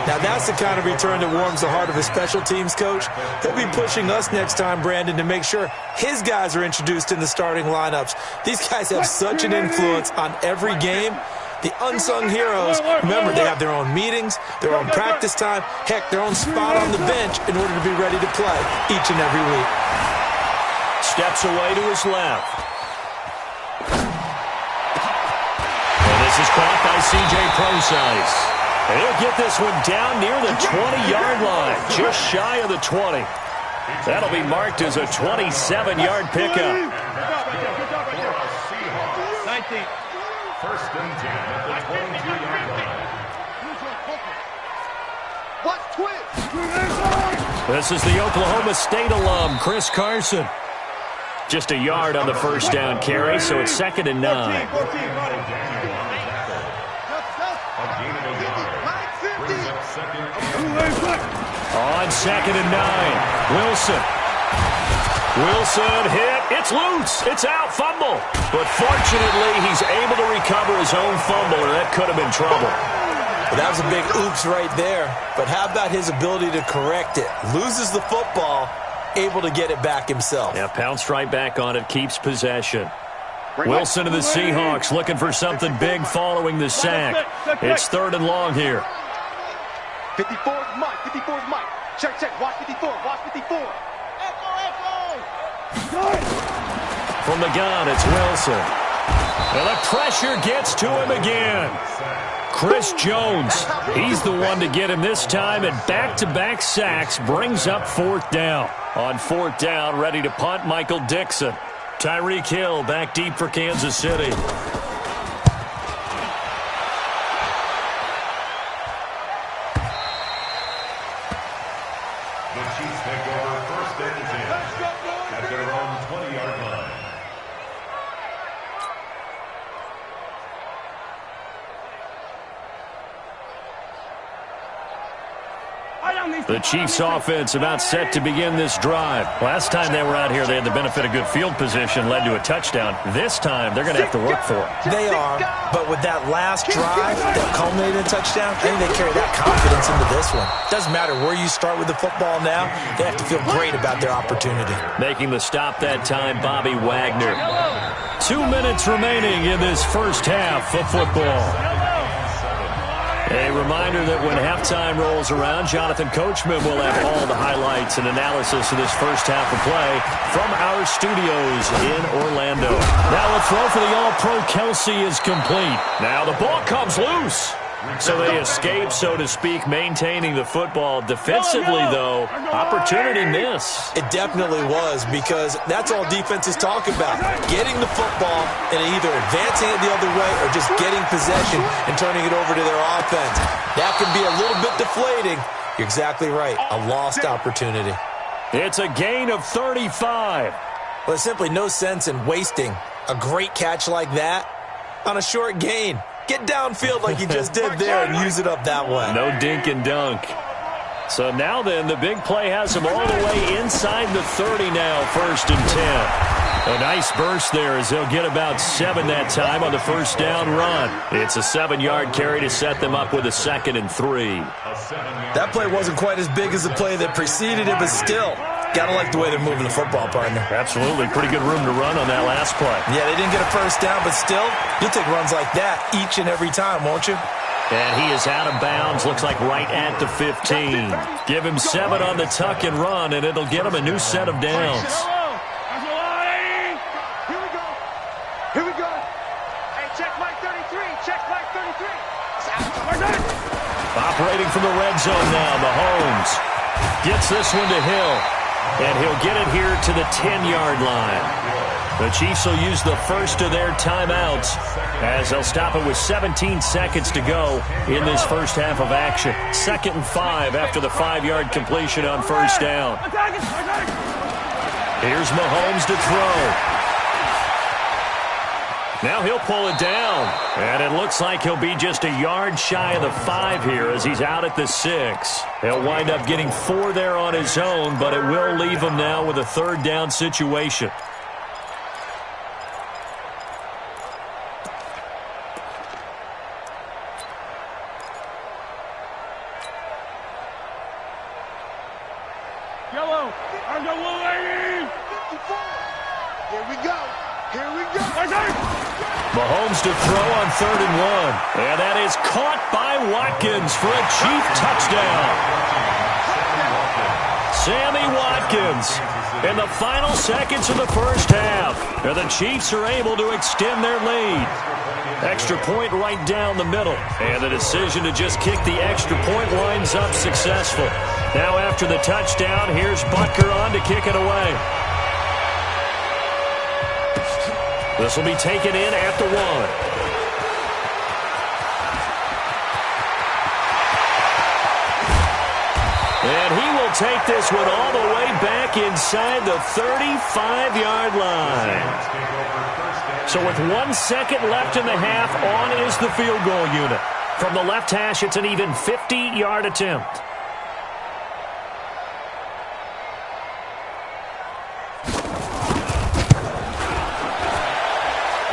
Now that's the kind of return that warms the heart of a special teams coach. He'll be pushing us next time, Brandon, to make sure his guys are introduced in the starting lineups. These guys have such an influence on every game. The unsung heroes, remember, they have their own meetings, their own practice time, heck, their own spot on the bench in order to be ready to play each and every week. Steps away to his left. And this is caught by C.J. Prosise. And he'll get this one down near the 20-yard line, just shy of the 20. That'll be marked as a 27-yard pickup. 19. 1st and 10 at the 22-yard line. Watch twist. This is the Oklahoma State alum, Chris Carson. Just a yard on the first down carry, so it's 2nd and 9. 14. On 2nd and 9, Wilson. Wilson hit. It's loose. It's out. Fumble. But fortunately, he's able to recover his own fumble, or that could have been trouble. Well, that was a big oops right there. But how about his ability to correct it? Loses the football, able to get it back himself. Yeah, pounced right back on it, keeps possession. Wilson and the Seahawks looking for something big following the sack. It's 3rd and long here. 54 is Mike. 54 is Mike. Check, check. Watch 54. Watch 54. Echo. From the gun, it's Wilson. And the pressure gets to him again. Chris Jones, he's the one to get him this time, and back-to-back sacks brings up 4th down. On 4th down, ready to punt, Michael Dixon. Tyreek Hill back deep for Kansas City. The Chiefs offense about set to begin this drive. Last time they were out here, they had the benefit of good field position, led to a touchdown. This time, they're going to have to work for it. They are, but with that last drive that culminated in a touchdown, I think they carry that confidence into this one. Doesn't matter where you start with the football now, they have to feel great about their opportunity. Making the stop that time, Bobby Wagner. 2 minutes remaining in this first half of football. A reminder that when halftime rolls around, Jonathan Coachman will have all the highlights and analysis of this first half of play from our studios in Orlando. Now a throw for the All-Pro Kelsey is complete. Now the ball comes loose. So they escape, so to speak, maintaining the football. Defensively, though, opportunity miss. It definitely was, because that's all defenses talk about. Getting the football and either advancing it the other way or just getting possession and turning it over to their offense. That can be a little bit deflating. You're exactly right. A lost opportunity. It's a gain of 35. Well, there's simply no sense in wasting a great catch like that on a short gain. Get downfield like you just did there and use it up that way. No dink and dunk. So now then, the big play has him all the way inside the 30 now, 1st and 10. A nice burst there as they'll get about 7 that time on the first down run. It's a 7-yard carry to set them up with a 2nd and 3. That play wasn't quite as big as the play that preceded it, but still, gotta like the way they're moving the football, partner. Absolutely. Pretty good room to run on that last play. Yeah, they didn't get a first down, but still, you'll take runs like that each and every time, won't you? And he is out of bounds, looks like right at the 15. Give him 7 on the tuck and run, and it'll get him a new set of downs. Here we go. Hey, check Mike 33. Check Mike 33. Operating from the red zone now, Mahomes gets this one to Hill, and he'll get it here to the 10-yard line. The Chiefs will use the first of their timeouts as they'll stop it with 17 seconds to go in this first half of action. 2nd and 5 after the 5-yard completion on first down. Here's Mahomes to throw. Now he'll pull it down, and it looks like he'll be just a yard shy of the 5 here as he's out at the 6. He'll wind up getting 4 there on his own, but it will leave him now with a 3rd down situation. Yellow. On the lane. 54. Here we go. Here we go. Mahomes to throw on 3rd and 1. And that is caught by Watkins for a Chief touchdown. Sammy Watkins in the final seconds of the first half. And the Chiefs are able to extend their lead. Extra point right down the middle. And the decision to just kick the extra point winds up successful. Now after the touchdown, here's Butker on to kick it away. This will be taken in at the 1. And he will take this one all the way back inside the 35-yard line. So with 1 second left in the half, on is the field goal unit. From the left hash, it's an even 50-yard attempt.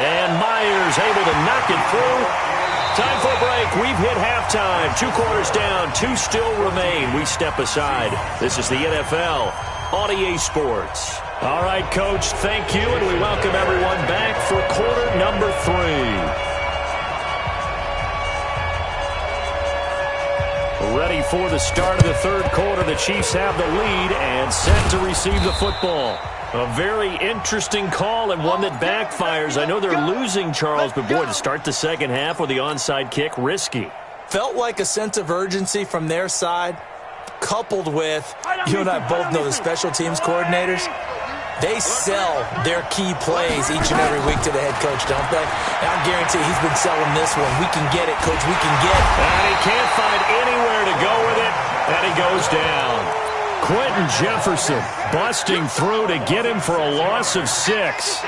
And Myers able to knock it through. Time for a break. We've hit halftime. 2 quarters down. 2 still remain. We step aside. This is the NFL on EA Sports. All right, Coach, thank you, and we welcome everyone back for quarter number 3. Ready for the start of the 3rd quarter. The Chiefs have the lead and set to receive the football. A very interesting call and one that backfires. I know they're losing, Charles, but boy, to start the second half with the onside kick, risky. Felt like a sense of urgency from their side, coupled with, you and I both know the special teams coordinators, they sell their key plays each and every week to the head coach, don't they? And I guarantee he's been selling this one. We can get it, Coach, we can get it. And he can't find anywhere to go with it, and he goes down. Quentin Jefferson busting through to get him for a loss of 6.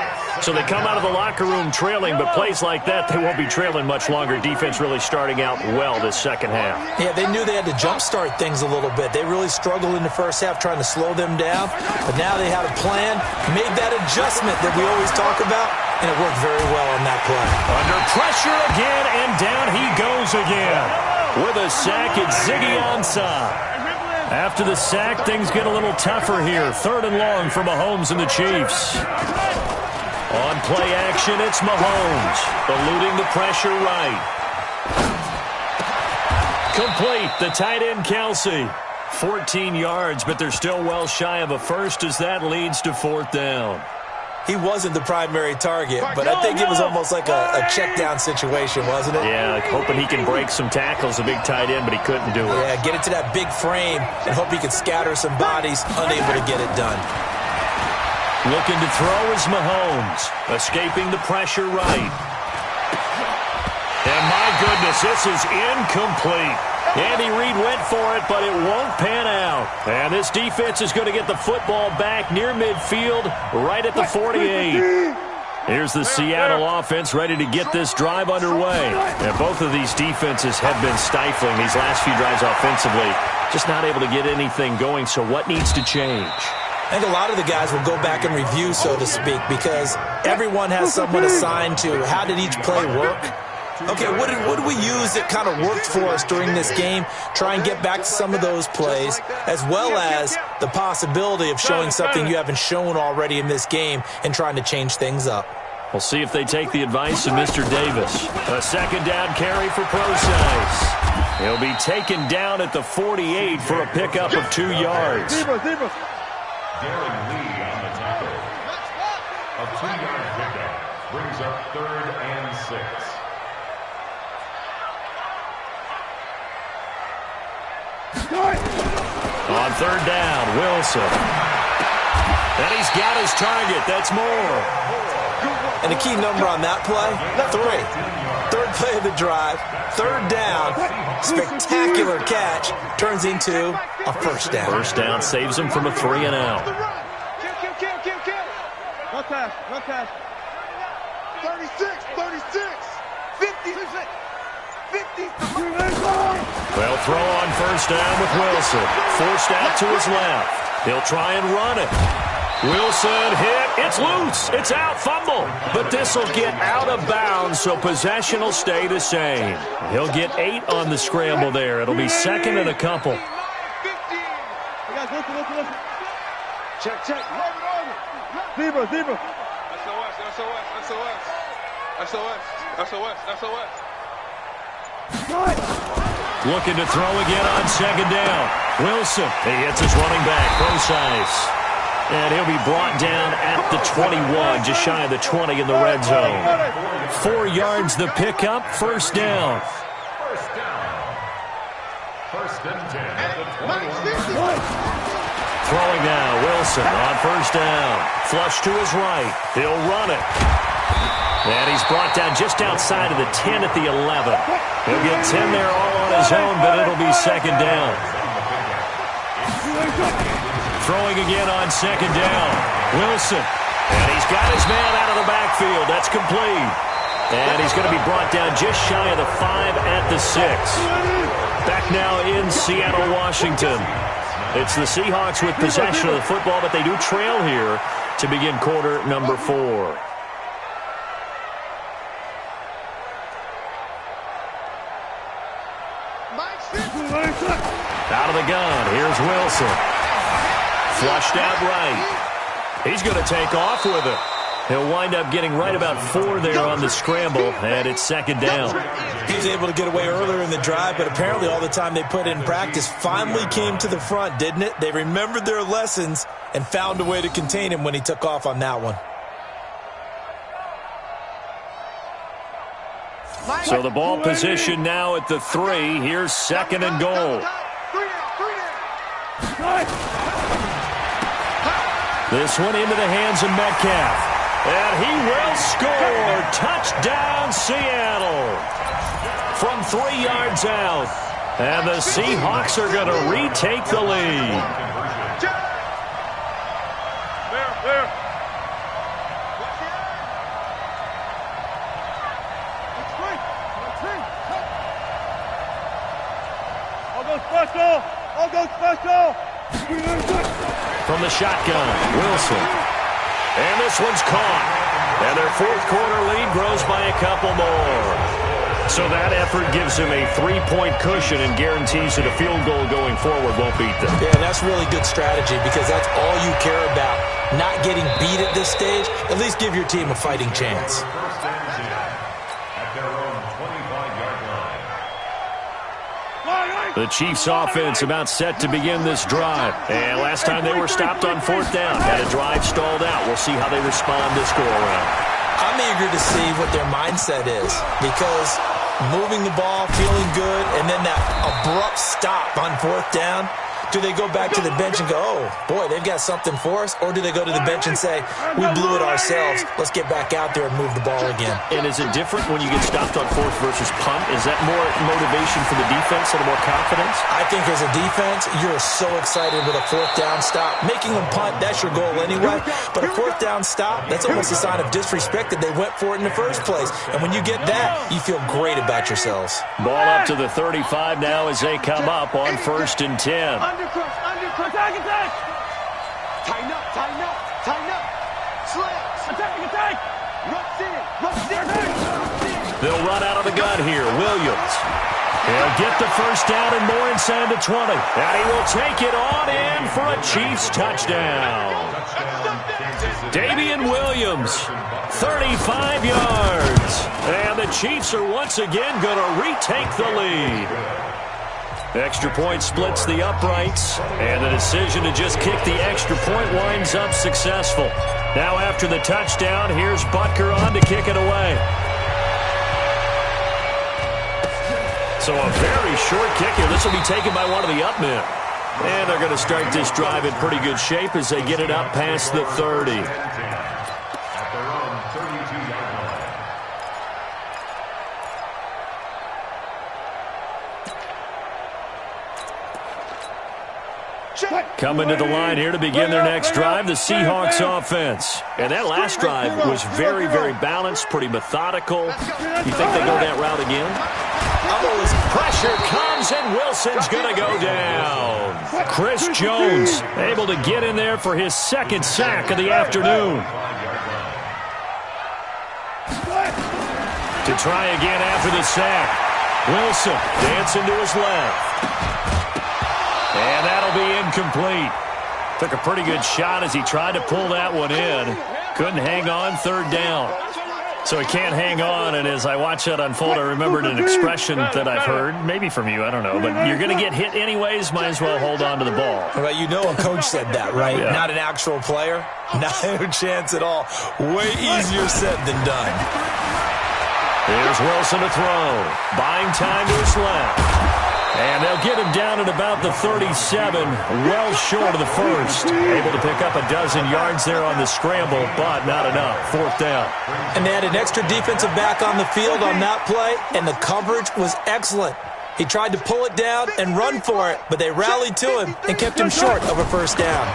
So they come out of the locker room trailing, but plays like that, they won't be trailing much longer. Defense really starting out well this second half. Yeah, they knew they had to jumpstart things a little bit. They really struggled in the first half trying to slow them down, but now they had a plan, made that adjustment that we always talk about, and it worked very well on that play. Under pressure again, and down he goes again. With a sack, it's Ziggy Ansah. After the sack, things get a little tougher here. 3rd and long for Mahomes and the Chiefs. On play action, it's Mahomes. Eluding the pressure right. Complete, the tight end Kelsey. 14 yards, but they're still well shy of a first as that leads to 4th down. He wasn't the primary target, but I think it was almost like a check down situation, wasn't it? Yeah, like hoping he can break some tackles, a big tight end, but he couldn't do it. Yeah, get it to that big frame and hope he can scatter some bodies, unable to get it done. Looking to throw is Mahomes, escaping the pressure right. And my goodness, this is incomplete. Andy Reid went for it, but it won't pan out. And this defense is going to get the football back near midfield, right at the 48. Here's the Seattle offense ready to get this drive underway. And both of these defenses have been stifling these last few drives offensively. Just not able to get anything going, so what needs to change? I think a lot of the guys will go back and review, so to speak, because everyone has someone assigned to how did each play work. Okay, what did we use that kind of worked for us during this game? Try and get back to some of those plays, as well as the possibility of showing something you haven't shown already in this game and trying to change things up. We'll see if they take the advice of Mr. Davis. A second down carry for Procise. He'll be taken down at the 48 for a pickup of 2 yards. Darren Lee on the tackle. A 2-yard pickup brings up 3rd and 6. On 3rd down, Wilson. And he's got his target. That's more. And the key number on that play, 3. 3rd play of the drive, 3rd down, spectacular catch, turns into a 1st down. 1st down saves him from a 3 and out. Kill. One pass. 36, 50. They'll throw on 1st down with Wilson. Forced out to his left. He'll try and run it. Wilson hit. It's loose. It's out. Fumble. But this will get out of bounds, so possession will stay the same. He'll get 8 on the scramble there. It'll be 2nd and a couple. Check. Zebra. SOS. Looking to throw again on 2nd down. Wilson. He hits his running back, Procise. And he'll be brought down at the 21, just shy of the 20 in the red zone. 4 yards the pickup, 1st down. 1st and 10 at the 21. Throwing now, Wilson on 1st down. Flush to his right. He'll run it. And he's brought down just outside of the 10 at the 11. He'll get 10 there all on his own, but it'll be 2nd down. Throwing again on 2nd down. Wilson. And he's got his man out of the backfield. That's complete. And he's going to be brought down just shy of the 5 at the 6. Back now in Seattle, Washington. It's the Seahawks with possession of the football, but they do trail here to begin quarter number 4. Out of the gun. Here's Wilson. Flushed out right. He's going to take off with it. He'll wind up getting right about 4 there on the scramble, and it's 2nd down. He was able to get away earlier in the drive, but apparently all the time they put in practice finally came to the front, didn't it? They remembered their lessons and found a way to contain him when he took off on that one. So the ball position now at the 3. Here's 2nd and goal. This one into the hands of Metcalf. And he will score. Touchdown, Seattle. From 3 yards out. And the Seahawks are going to retake the lead. There. I'll go special. From the shotgun, Wilson. And this one's caught. And their 4th quarter lead grows by a couple more. So that effort gives him a 3-point cushion and guarantees that a field goal going forward won't beat them. Yeah, and that's really good strategy because that's all you care about. Not getting beat at this stage. At least give your team a fighting chance. The Chiefs offense about set to begin this drive. And last time they were stopped on 4th down. Had a drive stalled out. We'll see how they respond this go-around. I'm eager to see what their mindset is because moving the ball, feeling good, and then that abrupt stop on 4th down. Do they go back to the bench and go, oh, boy, they've got something for us? Or do they go to the bench and say, we blew it ourselves. Let's get back out there and move the ball again. And is it different when you get stopped on 4th versus punt? Is that more motivation for the defense and more confidence? I think as a defense, you're so excited with a 4th down stop. Making them punt, that's your goal anyway. But a 4th down stop, that's almost a sign of disrespect that they went for it in the first place. And when you get that, you feel great about yourselves. Ball up to the 35 now as they come up on 1st and 10. Undercross, attack! Tighten up. Slip. Attack. Rush in. They'll run out of the gun here. Williams. He'll get the 1st down and more inside the 20. And he will take it on in for a Chiefs touchdown. Damian Williams, 35 yards. And the Chiefs are once again going to retake the lead. Extra point splits the uprights, and the decision to just kick the extra point winds up successful. Now after the touchdown, here's Butker on to kick it away. So a very short kick here. This will be taken by one of the up men. And they're going to start this drive in pretty good shape as they get it up past the 30. At their own 32-yard line. Coming to the line here to begin their next drive, the Seahawks offense. And that last drive was very, very balanced, pretty methodical. You think they go that route again? Pressure comes, and Wilson's going to go down. Chris Jones able to get in there for his second sack of the afternoon. To try again after the sack. Wilson dancing to his left. And that'll be incomplete. Took a pretty good shot as he tried to pull that one in. Couldn't hang on, third down. So he can't hang on, and as I watch that unfold, I remembered an expression that I've heard, maybe from you, I don't know, but you're going to get hit anyways, might as well hold on to the ball. Well, you know a coach said that, right? Yeah. Not an actual player. No chance at all. Way easier said than done. Here's Wilson to throw. Buying time to his left. And they'll get him down at about the 37, well short of the first. Able to pick up a dozen yards there on the scramble, but not enough. Fourth down. And they had an extra defensive back on the field on that play, and the coverage was excellent. He tried to pull it down and run for it, but they rallied to him and kept him short of a first down.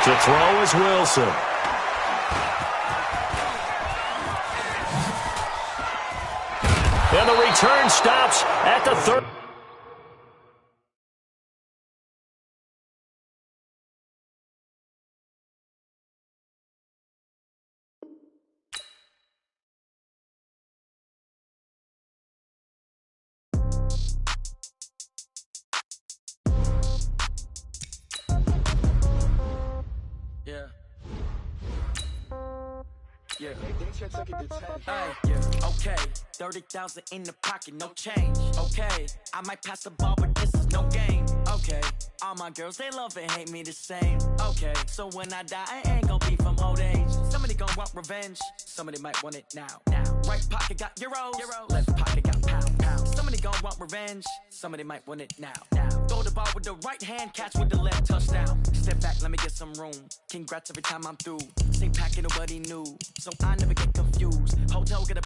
To throw is Wilson. And the return stops at the 30. Okay, 30,000 in the pocket, no change. Okay, I might pass the ball, but this is no game. Okay, all my girls, they love and hate me the same. Okay, so when I die, I ain't gonna be from old age. Somebody gonna want revenge, somebody might want it now. Right pocket got euros, left pocket got pounds. Somebody gonna want revenge, somebody might want it now. Throw the ball with the right hand, catch with the left, touchdown. Step back, let me get some room. Congrats every time I'm through. Same packet, nobody knew, so I never get confused. Hotel get a